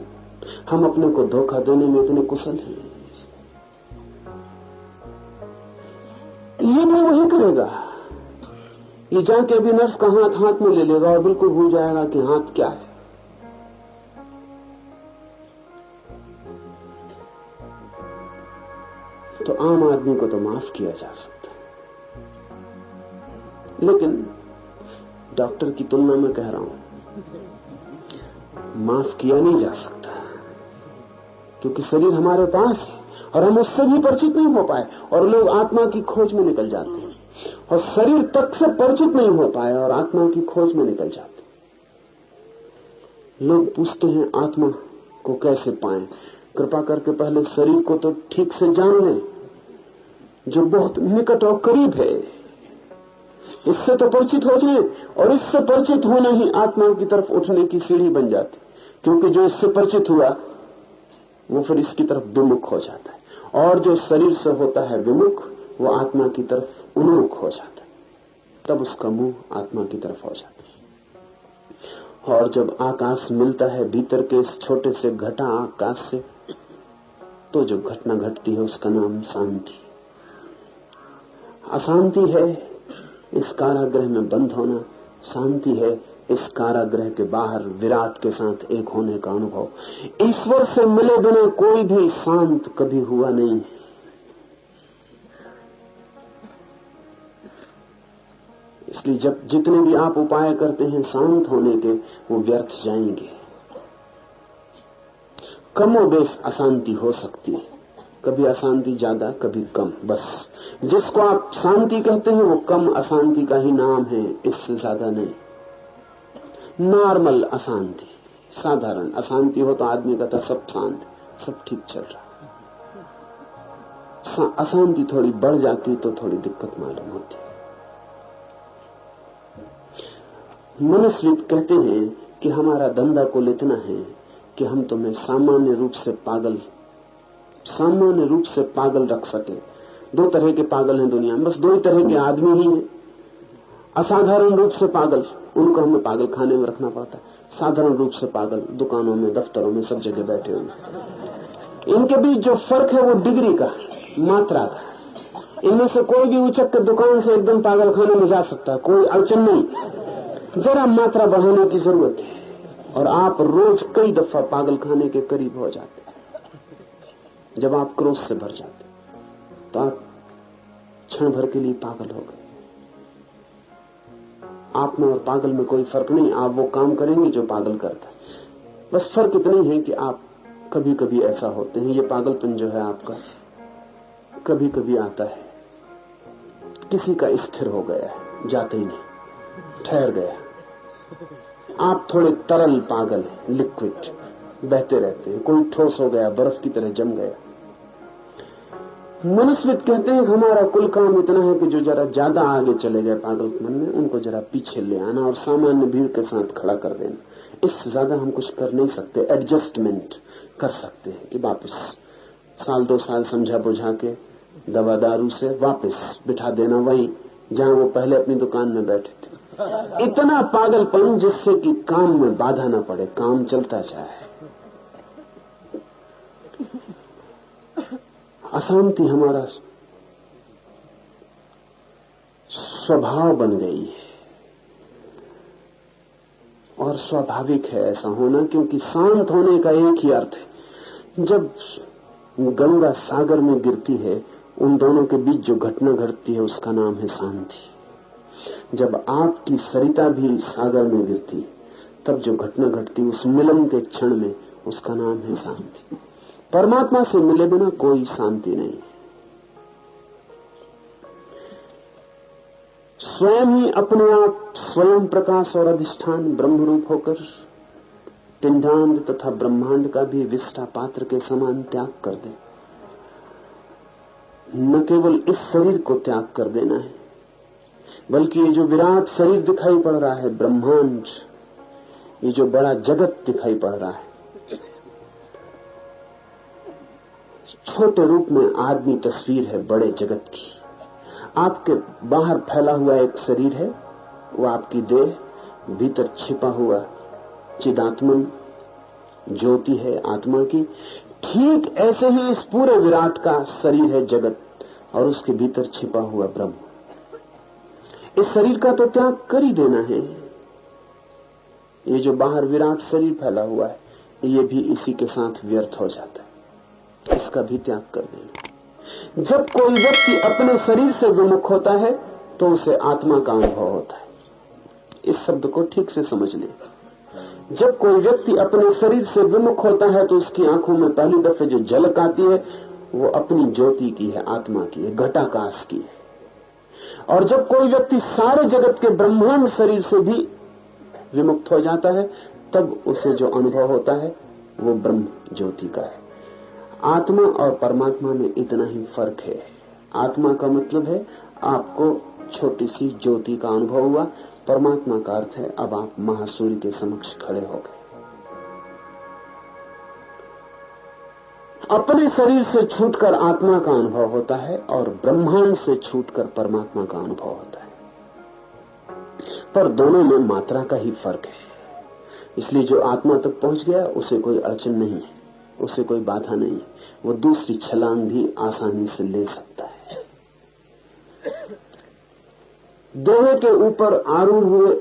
हम अपने को धोखा देने में इतने कुशल हैं। ये भी वही करेगा, ये जाके अभी नर्स का हाथ में ले लेगा और बिल्कुल भूल जाएगा कि हाथ क्या है। तो आम आदमी को तो माफ किया जा सकता है, लेकिन डॉक्टर की तुलना में कह रहा हूं, माफ किया नहीं जा सकता, क्योंकि शरीर हमारे पास है और हम उससे भी परिचित नहीं हो पाए, और लोग आत्मा की खोज में निकल जाते हैं, और शरीर तक से परिचित नहीं हो पाए और आत्मा की खोज में निकल जाते हैं। लोग पूछते हैं आत्मा को कैसे पाएं? कृपा करके पहले शरीर को तो ठीक से जान लें, जो बहुत निकट और करीब है, इससे तो परिचित हो जाए, और इससे परिचित होना ही आत्मा की तरफ उठने की सीढ़ी बन जाती, क्योंकि जो इससे परिचित हुआ वो फिर इसकी तरफ विमुख हो जाता है, और जो शरीर से होता है विमुख वो आत्मा की तरफ उन्मुख हो जाता है, तब उसका मुंह आत्मा की तरफ हो जाता है। और जब आकाश मिलता है भीतर के इस छोटे से घटा आकाश से, तो जो घटना घटती है उसका नाम शांति। अशांति है इस कारागृह में बंद होना, शांति है इस कारागृह के बाहर विराट के साथ एक होने का अनुभव। ईश्वर से मिले बिना कोई भी शांत कभी हुआ नहीं। इसलिए जब जितने भी आप उपाय करते हैं शांत होने के, वो व्यर्थ जाएंगे। कमोबेश अशांति हो सकती है, कभी अशांति ज्यादा कभी कम, बस जिसको आप शांति कहते हैं वो कम अशांति का ही नाम है, इससे ज्यादा नहीं। नॉर्मल अशांति, साधारण अशांति हो तो आदमी कहता सब शांत, सब ठीक चल रहा। अशांति थोड़ी बढ़ जाती तो थोड़ी दिक्कत मालूम होती। मनस्विद कहते हैं कि हमारा धंधा कुल इतना है कि हम तुम्हें सामान्य रूप से पागल रख सके। दो तरह के पागल हैं दुनिया में, बस दो ही तरह के आदमी ही हैं। असाधारण रूप से पागल, उनको हमें पागल खाने में रखना पड़ता है। साधारण रूप से पागल दुकानों में, दफ्तरों में, सब जगह बैठे हुए। इनके बीच जो फर्क है वो डिग्री का, मात्रा का। इनमें से कोई भी उचक के दुकान से एकदम पागल खाने में जा सकता है, कोई अड़चन नहीं। जरा मात्रा बढ़ाने की जरूरत है और आप रोज कई दफा पागल खाने के करीब हो जाते। जब आप क्रोध से भर जाते तो आप क्षण भर के लिए पागल हो गए। आप में और पागल में कोई फर्क नहीं, आप वो काम करेंगे जो पागल करता है। बस फर्क इतना ही है कि आप कभी कभी ऐसा होते हैं। ये पागलपन जो है आपका कभी कभी आता है, किसी का स्थिर हो गया है, जाते ही नहीं, ठहर गया। आप थोड़े तरल पागल हैं, लिक्विड, बहते रहते हैं। कोई ठोस हो गया, बर्फ की तरह जम गया। मनस्विद कहते हैं कि हमारा कुल काम इतना है कि जो जरा ज्यादा आगे चले गए पागलपन में, उनको जरा पीछे ले आना और सामान्य भीड़ के साथ खड़ा कर देना। इससे ज्यादा हम कुछ कर नहीं सकते। एडजस्टमेंट कर सकते हैं कि वापस साल 2 साल समझा बुझा के दवा दारू से वापस बिठा देना वहीं जहां वो पहले अपनी दुकान में बैठे थे। इतना पागलपन जिससे कि काम में बाधा न पड़े, काम चलता जाए। अशांति हमारा स्वभाव बन गई है और स्वाभाविक है ऐसा होना, क्योंकि शांत होने का एक ही अर्थ है। जब गंगा सागर में गिरती है, उन दोनों के बीच जो घटना घटती है उसका नाम है शांति। जब आपकी सरिता भी सागर में गिरती, तब जो घटना घटती उस मिलन के क्षण में, उसका नाम है शांति। परमात्मा से मिले बिना कोई शांति नहीं। स्वयं ही अपने आप स्वयं प्रकाश और अधिष्ठान ब्रह्म रूप होकर पिंडांड तथा ब्रह्मांड का भी विष्ठा पात्र के समान त्याग कर दे। न केवल इस शरीर को त्याग कर देना है, बल्कि ये जो विराट शरीर दिखाई पड़ रहा है, ब्रह्मांड, ये जो बड़ा जगत दिखाई पड़ रहा है, छोटे रूप में आदमी तस्वीर है बड़े जगत की। आपके बाहर फैला हुआ एक शरीर है, वो आपकी देह, भीतर छिपा हुआ चिदात्मन ज्योति है आत्मा की। ठीक ऐसे ही इस पूरे विराट का शरीर है जगत, और उसके भीतर छिपा हुआ ब्रह्म। इस शरीर का तो त्याग कर ही देना है। ये जो बाहर विराट शरीर फैला हुआ है, ये भी इसी के साथ व्यर्थ हो जाता है, इसका भी त्याग कर देना। जब कोई व्यक्ति अपने शरीर से विमुख होता है तो उसे आत्मा का अनुभव होता है। इस शब्द को ठीक से समझ लें। जब कोई व्यक्ति अपने शरीर से विमुख होता है तो उसकी आंखों में पहली दफे जो झलक आती है वो अपनी ज्योति की है, आत्मा की है, घटाकाश की है। और जब कोई व्यक्ति सारे जगत के ब्रह्मांड शरीर से भी विमुक्त हो जाता है, तब उसे जो अनुभव होता है वो ब्रह्म ज्योति का है। आत्मा और परमात्मा में इतना ही फर्क है। आत्मा का मतलब है आपको छोटी सी ज्योति का अनुभव हुआ, परमात्मा का अर्थ है अब आप महासूर्य के समक्ष खड़े हो गए। अपने शरीर से छूटकर आत्मा का अनुभव होता है और ब्रह्मांड से छूटकर परमात्मा का अनुभव होता है, पर दोनों में मात्रा का ही फर्क है। इसलिए जो आत्मा तक पहुंच गया उसे कोई अड़चन नहीं है, उसे कोई बाधा नहीं है, वो दूसरी छलांग भी आसानी से ले सकता है। देह के ऊपर आरूढ़ हुए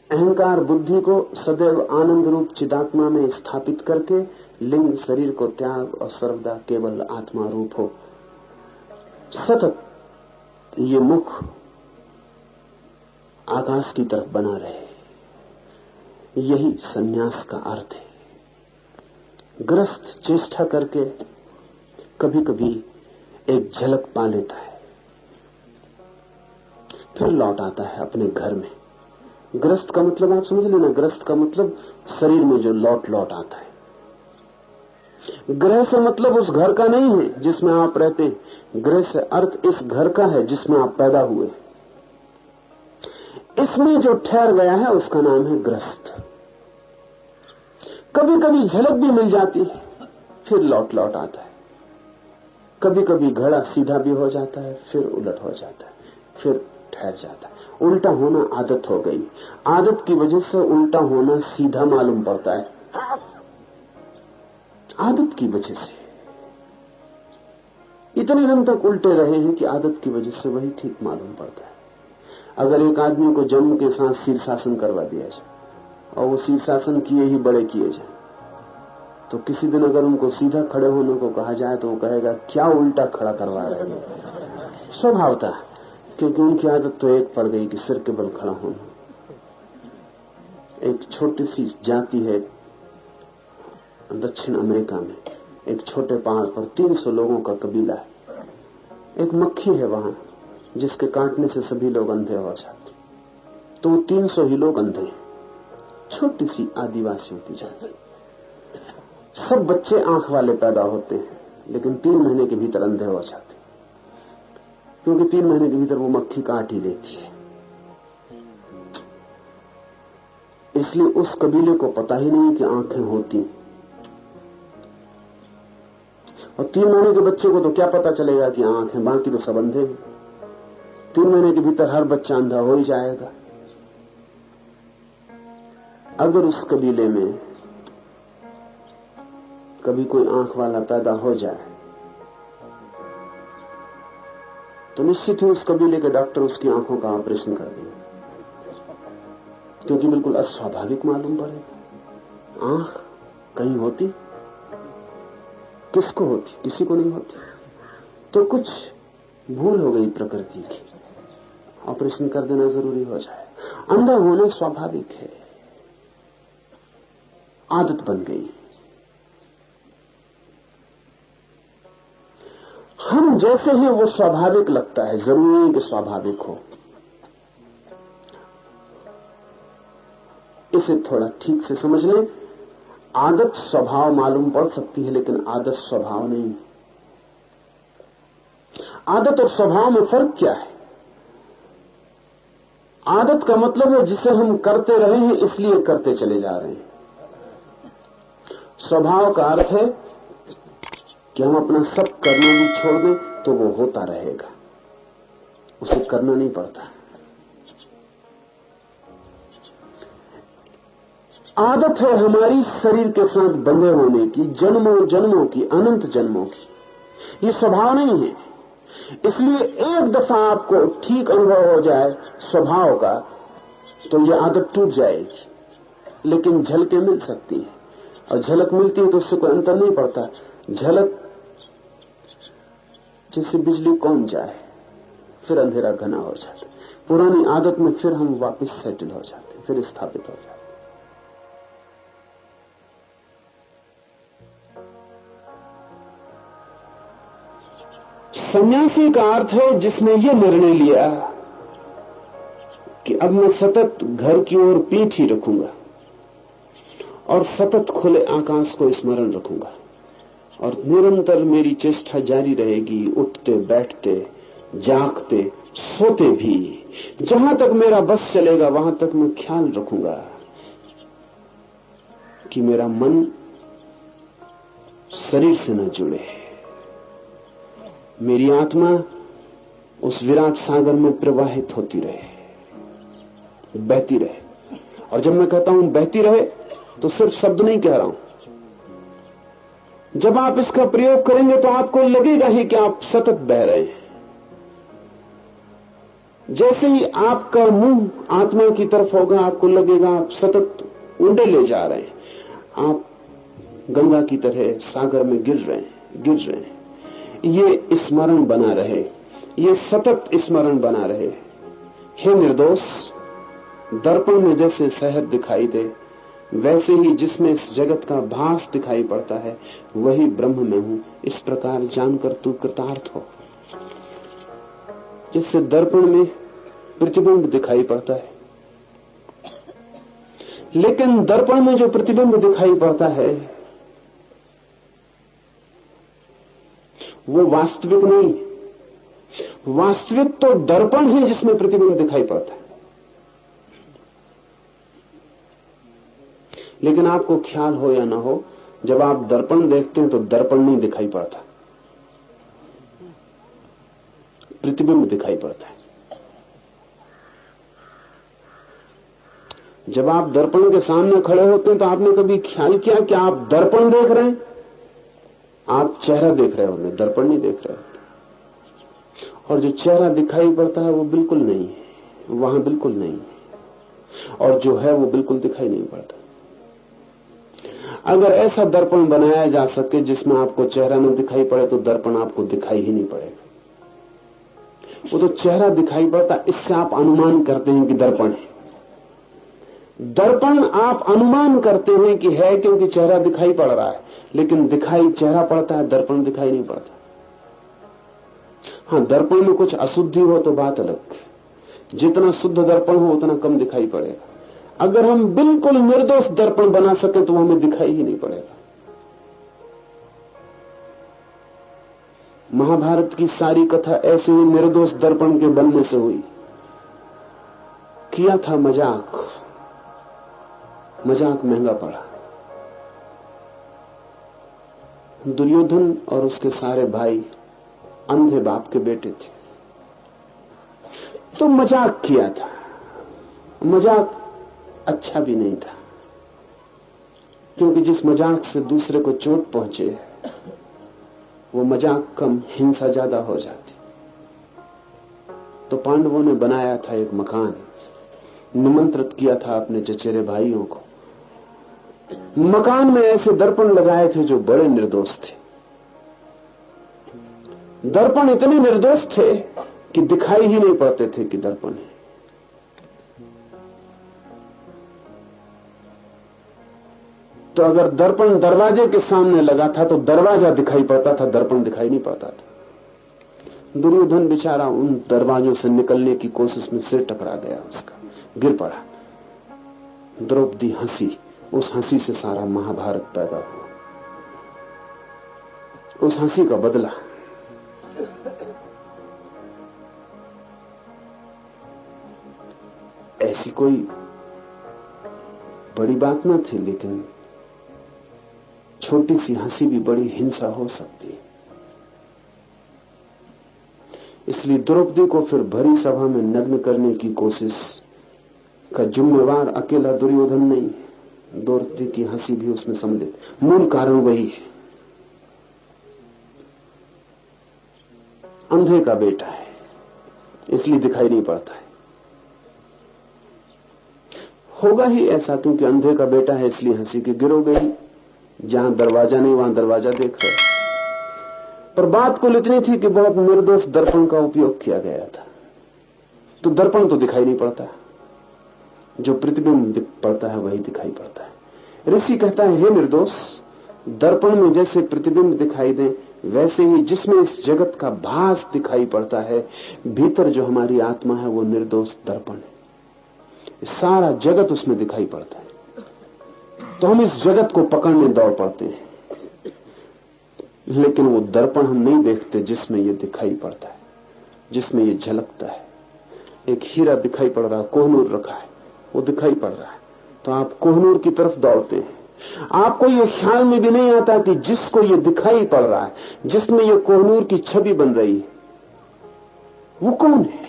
अहंकार बुद्धि को सदैव आनंद रूप चिदात्मा में स्थापित करके लिंग शरीर को त्याग और सर्वदा केवल आत्मा रूप हो। सतत ये मुख आकाश की तरफ बना रहे, यही सन्यास का अर्थ है। ग्रस्त चेष्टा करके कभी कभी एक झलक पा लेता है, फिर लौट आता है अपने घर में। ग्रस्त का मतलब आप समझ लेना, ग्रस्त का मतलब शरीर में जो लौट लौट आता है। ग्रह से मतलब उस घर का नहीं है जिसमें आप रहते हैं, ग्रह से अर्थ इस घर का है जिसमें आप पैदा हुए। इसमें जो ठहर गया है उसका नाम है ग्रस्त। कभी कभी झलक भी मिल जाती है, फिर लौट लौट आता है। कभी कभी घड़ा सीधा भी हो जाता है, फिर उलट हो जाता है, फिर ठहर जाता है। उल्टा होना आदत हो गई, आदत की वजह से उल्टा होना सीधा मालूम पड़ता है। आदत की वजह से इतने दिन तक उल्टे रहे हैं कि आदत की वजह से वही ठीक मालूम पड़ता है। अगर एक आदमी को जन्म के साथ शीर्षासन करवा दिया जाए और वो शीर्षासन किए ही बड़े किए जाए, तो किसी दिन अगर उनको सीधा खड़े होने को कहा जाए तो वो कहेगा क्या उल्टा खड़ा करवा रहे हैं, स्वभावता, क्योंकि उनकी आदत तो एक पड़ गई कि सिर के बल खड़ा होना। एक छोटी सी जाति है दक्षिण अमेरिका में, एक छोटे पहाड़ पर 300 लोगों का कबीला है। एक मक्खी है वहां जिसके काटने से सभी लोग अंधे हो जाते, तो 300 ही लोग अंधे हैं। छोटी सी आदिवासियों की जाति। सब बच्चे आंख वाले पैदा होते हैं, लेकिन 3 महीने के भीतर अंधे हो जाते, क्योंकि 3 महीने के भीतर वो मक्खी काट ही देती है। इसलिए उस कबीले को पता ही नहीं कि आंखें होती, और 3 महीने के बच्चे को तो क्या पता चलेगा कि आंखें, बाकी तो सब अंधे हैं। 3 महीने के भीतर हर बच्चा अंधा हो ही जाएगा। अगर उस कबीले में कभी कोई आंख वाला पैदा हो जाए तो निश्चित ही उस कबीले के डॉक्टर उसकी आंखों का ऑपरेशन कर देंगे, क्योंकि बिल्कुल अस्वाभाविक मालूम पड़ेगा। आंख कहीं होती, किसको होती? किसी को नहीं होती। तो कुछ भूल हो गई प्रकृति की, ऑपरेशन कर देना जरूरी हो जाए। अंधा होना स्वाभाविक है, आदत बन गई। हम जैसे हैं वो स्वाभाविक लगता है, जरूरी है कि स्वाभाविक हो। इसे थोड़ा ठीक से समझ लें। आदत स्वभाव मालूम पड़ सकती है, लेकिन आदत स्वभाव नहीं। आदत और स्वभाव में फर्क क्या है? आदत का मतलब है जिसे हम करते रहे हैं इसलिए करते चले जा रहे हैं। स्वभाव का अर्थ है कि हम अपना सब करना भी छोड़ दें तो वो होता रहेगा, उसे करना नहीं पड़ता। आदत है हमारी शरीर के साथ बंधे होने की, जन्मों जन्मों की, अनंत जन्मों की। ये स्वभाव नहीं है। इसलिए एक दफा आपको ठीक अनुभव हो जाए स्वभाव का तो ये आदत टूट जाएगी, लेकिन झलकें मिल सकती हैं, और झलक मिलती है तो उससे कोई अंतर नहीं पड़ता। झलक जैसे बिजली कौन जाए, फिर अंधेरा घना हो जाता। पुरानी आदत में फिर हम वापस सेटल हो जाते, फिर स्थापित हो जाते। सन्यासी का अर्थ है जिसने ये निर्णय लिया कि अब मैं सतत घर की ओर पीठ ही रखूंगा और सतत खुले आकाश को स्मरण रखूंगा, और निरंतर मेरी चेष्टा जारी रहेगी, उठते बैठते जागते सोते भी। जहां तक मेरा बस चलेगा वहां तक मैं ख्याल रखूंगा कि मेरा मन शरीर से न जुड़े, मेरी आत्मा उस विराट सागर में प्रवाहित होती रहे, बहती रहे। और जब मैं कहता हूं बहती रहे तो सिर्फ शब्द नहीं कह रहा हूं। जब आप इसका प्रयोग करेंगे तो आपको लगेगा ही कि आप सतत बह रहे हैं। जैसे ही आपका मुंह आत्मा की तरफ होगा आपको लगेगा आप सतत उंडे ले जा रहे हैं, आप गंगा की तरह सागर में गिर रहे हैं। ये स्मरण बना रहे, ये सतत स्मरण बना रहे। हे निर्दोष, दर्पण में जैसे शहर दिखाई दे वैसे ही जिसमें इस जगत का भास दिखाई पड़ता है वही ब्रह्म में हूं, इस प्रकार जानकर तू कृतार्थ हो। जिससे दर्पण में प्रतिबिंब दिखाई पड़ता है, लेकिन दर्पण में जो प्रतिबिंब दिखाई पड़ता है वो वास्तविक नहीं। वास्तविक तो दर्पण है जिसमें प्रतिबिंब दिखाई पड़ता है। लेकिन आपको ख्याल हो या ना हो, जब आप दर्पण देखते हैं तो दर्पण नहीं दिखाई पड़ता, प्रतिबिंब दिखाई पड़ता है। जब आप दर्पण के सामने खड़े होते हैं तो आपने कभी ख्याल किया कि आप दर्पण देख रहे हैं? आप चेहरा देख रहे होंगे, दर्पण नहीं देख रहे होते। और जो चेहरा दिखाई पड़ता है वो बिल्कुल नहीं है, वहां बिल्कुल नहीं है, और जो है वो बिल्कुल दिखाई नहीं पड़ता। अगर ऐसा दर्पण बनाया जा सके जिसमें आपको चेहरा न दिखाई पड़े तो दर्पण आपको दिखाई ही नहीं पड़ेगा। वो तो चेहरा दिखाई पड़ता, इससे आप अनुमान करते हैं कि दर्पण है। दर्पण आप अनुमान करते हैं कि है क्योंकि चेहरा दिखाई पड़ रहा है, लेकिन दिखाई चेहरा पड़ता है, दर्पण दिखाई नहीं पड़ता। हाँ, दर्पण में कुछ अशुद्धि हो तो बात अलग है। जितना शुद्ध दर्पण हो उतना कम दिखाई पड़ेगा। अगर हम बिल्कुल निर्दोष दर्पण बना सके तो हमें दिखाई ही नहीं पड़ेगा। महाभारत की सारी कथा ऐसे ही निर्दोष दर्पण के बनने से हुई। किया था मजाक, मजाक महंगा पड़ा। दुर्योधन और उसके सारे भाई अंधे बाप के बेटे थे, तो मजाक किया था। मजाक अच्छा भी नहीं था, क्योंकि जिस मजाक से दूसरे को चोट पहुंचे वो मजाक कम, हिंसा ज्यादा हो जाती। तो पांडवों ने बनाया था एक मकान, निमंत्रित किया था अपने चचेरे भाइयों को। मकान में ऐसे दर्पण लगाए थे जो बड़े निर्दोष थे। दर्पण इतने निर्दोष थे कि दिखाई ही नहीं पड़ते थे कि दर्पण है। तो अगर दर्पण दरवाजे के सामने लगा था तो दरवाजा दिखाई पड़ता था, दर्पण दिखाई नहीं पड़ता था। दुर्योधन बेचारा उन दरवाजों से निकलने की कोशिश में सिर टकरा गया, उसका गिर पड़ा। द्रौपदी हंसी, उस हंसी से सारा महाभारत पैदा हुआ। उस हंसी का बदला ऐसी कोई बड़ी बात न थी, लेकिन छोटी सी हंसी भी बड़ी हिंसा हो सकती है। इसलिए द्रौपदी को फिर भरी सभा में नग्न करने की कोशिश का जिम्मेवार अकेला दुर्योधन नहीं है, द्रौपदी की हंसी भी उसमें सम्मिलित। मूल कारण वही है, अंधे का बेटा है इसलिए दिखाई नहीं पड़ता है। होगा ही ऐसा, क्योंकि अंधे का बेटा है इसलिए हंसी की गिरो गई। जहां दरवाजा नहीं वहां दरवाजा देख रहे। पर बात कुल इतनी थी कि बहुत निर्दोष दर्पण का उपयोग किया गया था, तो दर्पण तो दिखाई नहीं पड़ता, जो प्रतिबिंब पड़ता है वही दिखाई पड़ता है। ऋषि कहता है, हे निर्दोष, दर्पण में जैसे प्रतिबिंब दिखाई दे, वैसे ही जिसमें इस जगत का भास दिखाई पड़ता है, भीतर जो हमारी आत्मा है वो निर्दोष दर्पण है। सारा जगत उसमें दिखाई पड़ता है। तो हम इस जगत को पकड़ने दौड़ पड़ते हैं, लेकिन वो दर्पण हम नहीं देखते जिसमें ये दिखाई पड़ता है, जिसमें ये झलकता है। एक हीरा दिखाई पड़ रहा है, कोहनूर रखा है, वो दिखाई पड़ रहा है, तो आप कोहनूर की तरफ दौड़ते हैं। आपको ये ख्याल में भी नहीं आता कि जिसको ये दिखाई पड़ रहा है, जिसमें ये कोहनूर की छवि बन रही है, वो कौन है?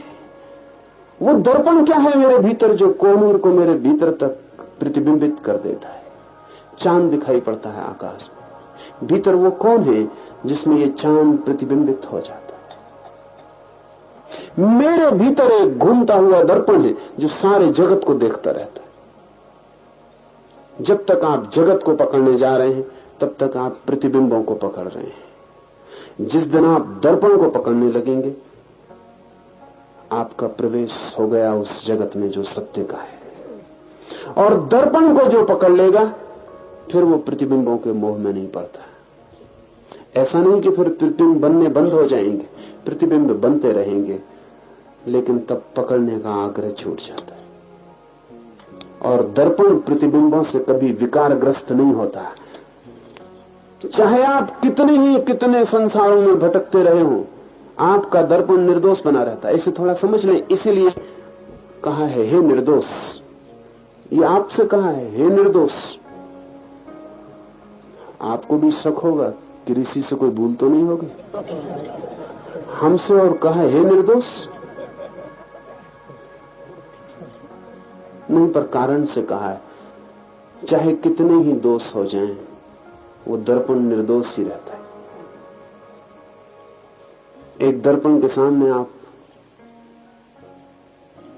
वो दर्पण क्या है मेरे भीतर, जो कोहनूर को मेरे भीतर तक प्रतिबिंबित कर देता है। चांद दिखाई पड़ता है आकाश में, भीतर वो कौन है जिसमें ये चांद प्रतिबिंबित हो जाता है? मेरे भीतर एक घूमता हुआ दर्पण है जो सारे जगत को देखता रहता है। जब तक आप जगत को पकड़ने जा रहे हैं, तब तक आप प्रतिबिंबों को पकड़ रहे हैं। जिस दिन आप दर्पण को पकड़ने लगेंगे, आपका प्रवेश हो गया उस जगत में जो सत्य का है। और दर्पण को जो पकड़ लेगा, फिर वो प्रतिबिंबों के मोह में नहीं पड़ता। ऐसा नहीं कि फिर प्रतिबिंब बनने बंद हो जाएंगे, प्रतिबिंब बनते रहेंगे, लेकिन तब पकड़ने का आग्रह छूट जाता है। और दर्पण प्रतिबिंबों से कभी विकारग्रस्त नहीं होता। चाहे आप कितने संसारों में भटकते रहे हो, आपका दर्पण निर्दोष बना रहता है। इसे थोड़ा समझ लें। इसीलिए कहा है, हे निर्दोष। ये आपसे कहा है, हे निर्दोष। आपको भी शक होगा कि ऋषि से कोई भूल तो नहीं होगी। हमसे और कहा है, हे निर्दोष। नहीं, पर कारण से कहा है। चाहे कितने ही दोष हो जाएं, वो दर्पण निर्दोष ही रहता है। एक दर्पण के सामने आप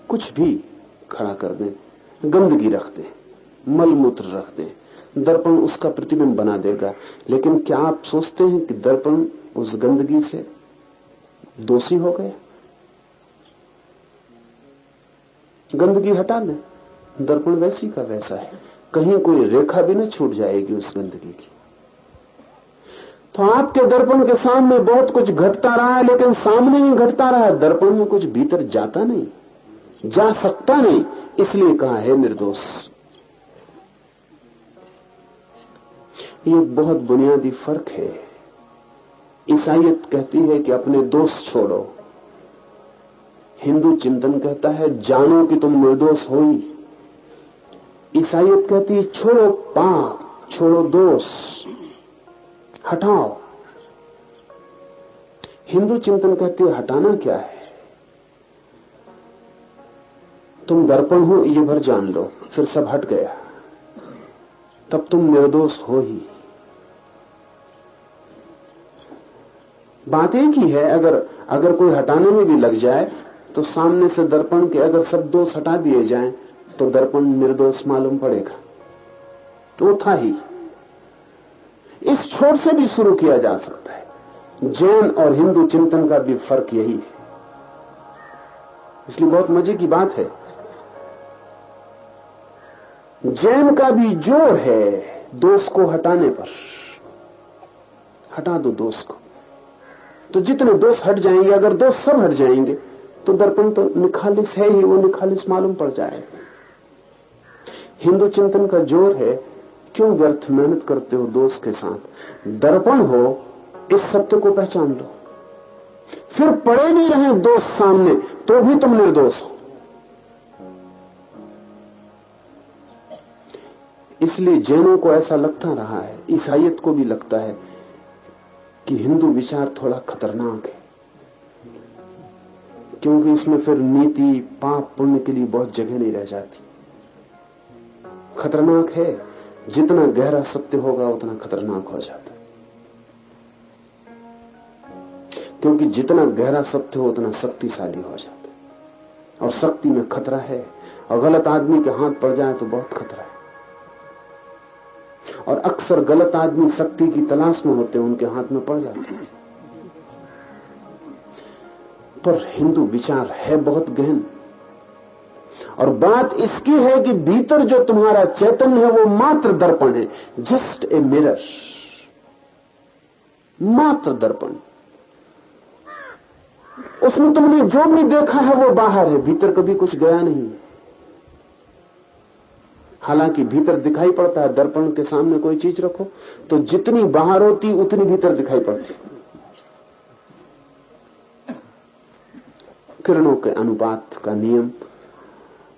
कुछ भी खड़ा कर दें, गंदगी रख दें, मलमूत्र रख दें, दर्पण उसका प्रतिबिंब बना देगा। लेकिन क्या आप सोचते हैं कि दर्पण उस गंदगी से दोषी हो गया? गंदगी हटा दें, दर्पण वैसी का वैसा है, कहीं कोई रेखा भी न छूट जाएगी उस गंदगी की। तो आपके दर्पण के सामने बहुत कुछ घटता रहा है, लेकिन सामने ही घटता रहा है, दर्पण में कुछ भीतर जाता नहीं, जा सकता नहीं। इसलिए कहा है निर्दोष। ये बहुत बुनियादी फर्क है। ईसाईयत कहती है कि अपने दोष छोड़ो, हिंदू चिंतन कहता है जानो कि तुम निर्दोष हो ही। ईसाईयत कहती है छोड़ो पाप, छोड़ो दोष, हटाओ। हिंदू चिंतन कहती है हटाना क्या है, तुम दर्पण हो ये भर जान लो, फिर सब हट गया, तब तुम निर्दोष हो ही। बात एक ही है। अगर कोई हटाने में भी लग जाए, तो सामने से दर्पण के अगर सब दोष हटा दिए जाएं, तो दर्पण निर्दोष मालूम पड़ेगा। तो वो था ही। इस छोर से भी शुरू किया जा सकता है। जैन और हिंदू चिंतन का भी फर्क यही है। इसलिए बहुत मजे की बात है, जैन का भी जोर है दोष को हटाने पर। हटा दो दोष को, तो जितने दोष हट जाएंगे, अगर दोष सब हट जाएंगे, तो दर्पण तो निखालिस है ही, वो निखालिस मालूम पड़ जाएगा। हिंदू चिंतन का जोर है, क्यों व्यर्थ मेहनत करते हो दोस्त के साथ? दर्पण हो, इस सत्य को पहचान लो। फिर पड़े नहीं रहे दोस्त सामने तो भी तुम निर्दोष हो। इसलिए जैनों को ऐसा लगता रहा है, ईसाइयत को भी लगता है कि हिंदू विचार थोड़ा खतरनाक है, क्योंकि इसमें फिर नीति पाप पुण्य के लिए बहुत जगह नहीं रह जाती। खतरनाक है, जितना गहरा सत्य होगा उतना खतरनाक हो जाता है, क्योंकि जितना गहरा सत्य हो उतना शक्तिशाली हो जाता है, और शक्ति में खतरा है। और गलत आदमी के हाथ पड़ जाए तो बहुत खतरा है। और अक्सर गलत आदमी शक्ति की तलाश में होते हैं, उनके हाथ में पड़ जाते हैं। पर हिंदू विचार है बहुत गहन, और बात इसकी है कि भीतर जो तुम्हारा चैतन्य है वो मात्र दर्पण है, जस्ट ए मिरर, मात्र दर्पण। उसमें तुमने जो भी देखा है वो बाहर है, भीतर कभी कुछ गया नहीं। हालांकि भीतर दिखाई पड़ता है। दर्पण के सामने कोई चीज रखो तो जितनी बाहर होती उतनी भीतर दिखाई पड़ती। किरणों के अनुपात का नियम,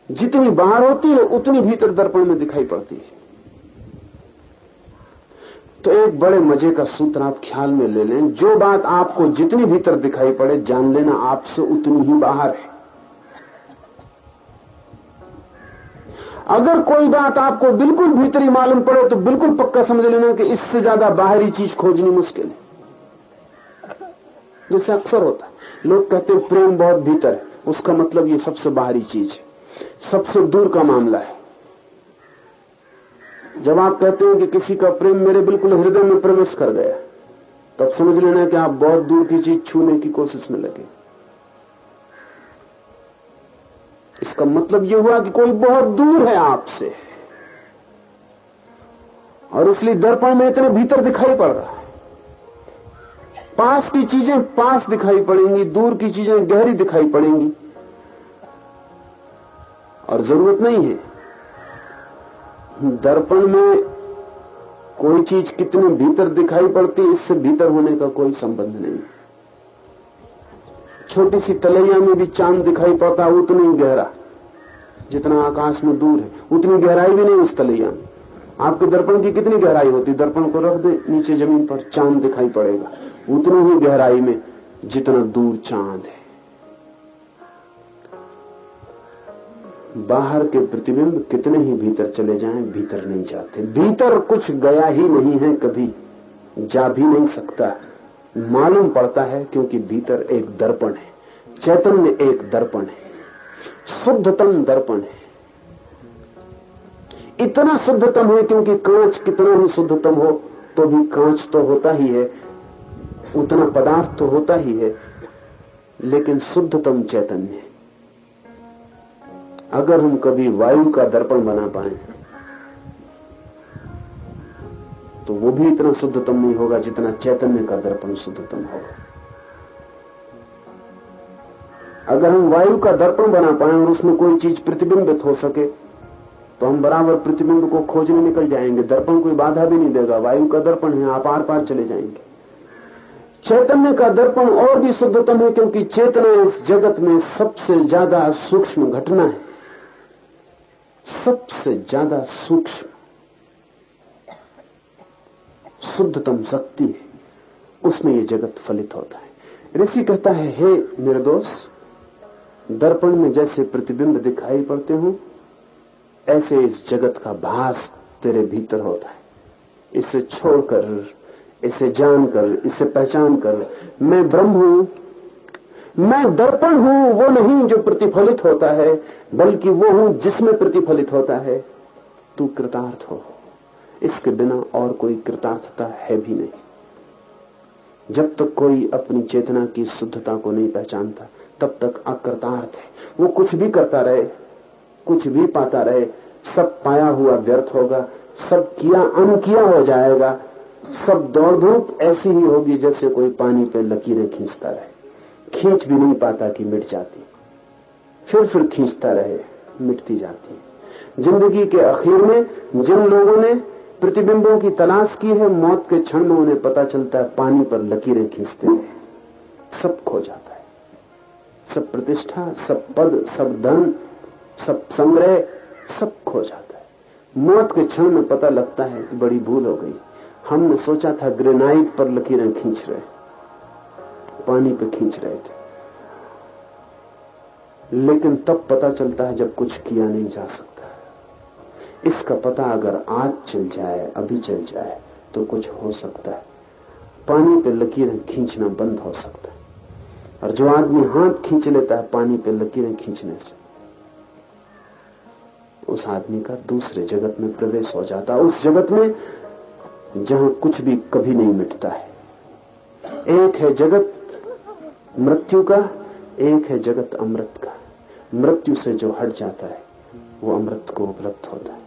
जितनी बाहर होती है उतनी भीतर दर्पण में दिखाई पड़ती है। तो एक बड़े मजे का सूत्र आप ख्याल में ले लें, जो बात आपको जितनी भीतर दिखाई पड़े जान लेना आपसे उतनी ही बाहर है। अगर कोई बात आपको बिल्कुल भीतरी मालूम पड़े तो बिल्कुल पक्का समझ लेना कि इससे ज्यादा बाहरी चीज खोजनी मुश्किल है। जैसे अक्सर होता है, लोग कहते हैं प्रेम बहुत भीतर है, उसका मतलब ये सबसे बाहरी चीज है, सबसे दूर का मामला है। जब आप कहते हैं कि किसी का प्रेम मेरे बिल्कुल हृदय में प्रवेश कर गया, तब समझ लेना कि आप बहुत दूर की चीज छूने की कोशिश में लगे। इसका मतलब यह हुआ कि कोई बहुत दूर है आपसे, और इसलिए दर्पण में इतने भीतर दिखाई पड़ रहा है। पास की चीजें पास दिखाई पड़ेंगी, दूर की चीजें गहरी दिखाई पड़ेंगी, और जरूरत नहीं है। दर्पण में कोई चीज कितनी भीतर दिखाई पड़ती, इससे भीतर होने का कोई संबंध नहीं। छोटी सी तलैया में भी चांद दिखाई पड़ता है, उतनी गहरा, जितना आकाश में दूर है उतनी गहराई भी नहीं उस तलैया में। आपके दर्पण की कितनी गहराई होती, दर्पण को रख दे नीचे जमीन पर, चांद दिखाई पड़ेगा उतनी ही गहराई में जितना दूर चांद है। बाहर के प्रतिबिंब कितने ही भीतर चले जाएं, भीतर नहीं जाते। भीतर कुछ गया ही नहीं है, कभी जा भी नहीं सकता। मालूम पड़ता है क्योंकि भीतर एक दर्पण है, चैतन्य एक दर्पण है, शुद्धतम दर्पण है। इतना शुद्धतम है क्योंकि कांच कितना ही शुद्धतम हो तो भी कांच तो होता ही है, उतना पदार्थ तो होता ही है, लेकिन शुद्धतम चैतन्य है। अगर हम कभी वायु का दर्पण बना पाए तो वो भी इतना शुद्धतम नहीं होगा जितना चैतन्य का दर्पण शुद्धतम होगा। अगर हम वायु का दर्पण बना पाए और उसमें कोई चीज प्रतिबिंबित हो सके तो हम बराबर प्रतिबिंब को खोजने निकल जाएंगे, दर्पण कोई बाधा भी नहीं देगा। वायु का दर्पण है, आप आर पार चले जाएंगे। चैतन्य का दर्पण और भी शुद्धतम है क्योंकि चेतना इस जगत में सबसे ज्यादा सूक्ष्म घटना है, सबसे ज्यादा सूक्ष्म शुद्धतम शक्ति है, उसमें यह जगत फलित होता है। ऋषि कहता है, हे निर्दोष, दर्पण में जैसे प्रतिबिंब दिखाई पड़ते हो ऐसे इस जगत का भास तेरे भीतर होता है। इसे छोड़कर, इसे जानकर, इसे पहचान कर, मैं ब्रह्म हूं, मैं दर्पण हूं, वो नहीं जो प्रतिफलित होता है, बल्कि वो हूं जिसमें प्रतिफलित होता है। तू कृतार्थ हो, इसके बिना और कोई कृतार्थता है भी नहीं। जब तक कोई अपनी चेतना की शुद्धता को नहीं पहचानता तब तक अकृतार्थ है। वो कुछ भी करता रहे, कुछ भी पाता रहे, सब पाया हुआ व्यर्थ होगा, सब किया अनकिया हो जाएगा, सब दौड़ धूप ऐसी ही होगी जैसे कोई पानी पे लकीरें खींचता रहे, खींच भी नहीं पाता कि मिट जाती, फिर खींचता रहे, मिटती जाती। जिंदगी के आखिर में जिन लोगों ने प्रतिबिंबों की तलाश की है, मौत के क्षण में उन्हें पता चलता है पानी पर लकीरें खींचते हैं, सब खो जाता है। सब प्रतिष्ठा, सब पद, सब धन, सब संग्रह, सब खो जाता है। मौत के क्षण में पता लगता है कि बड़ी भूल हो गई। हमने सोचा था ग्रेनाइट पर लकीरें खींच रहे, पानी पे खींच रहे थे, लेकिन तब पता चलता है जब कुछ किया नहीं जा सकता। इसका पता अगर आज चल जाए, अभी चल जाए, तो कुछ हो सकता है। पानी पे लकीरें खींचना बंद हो सकता है। और जो आदमी हाथ खींच लेता है पानी पे लकीरें खींचने से, उस आदमी का दूसरे जगत में प्रवेश हो जाता है, उस जगत में जहां कुछ भी कभी नहीं मिटता है। एक है जगत मृत्यु का, एक है जगत अमृत का। मृत्यु से जो हट जाता है वो अमृत को उपलब्ध होता है।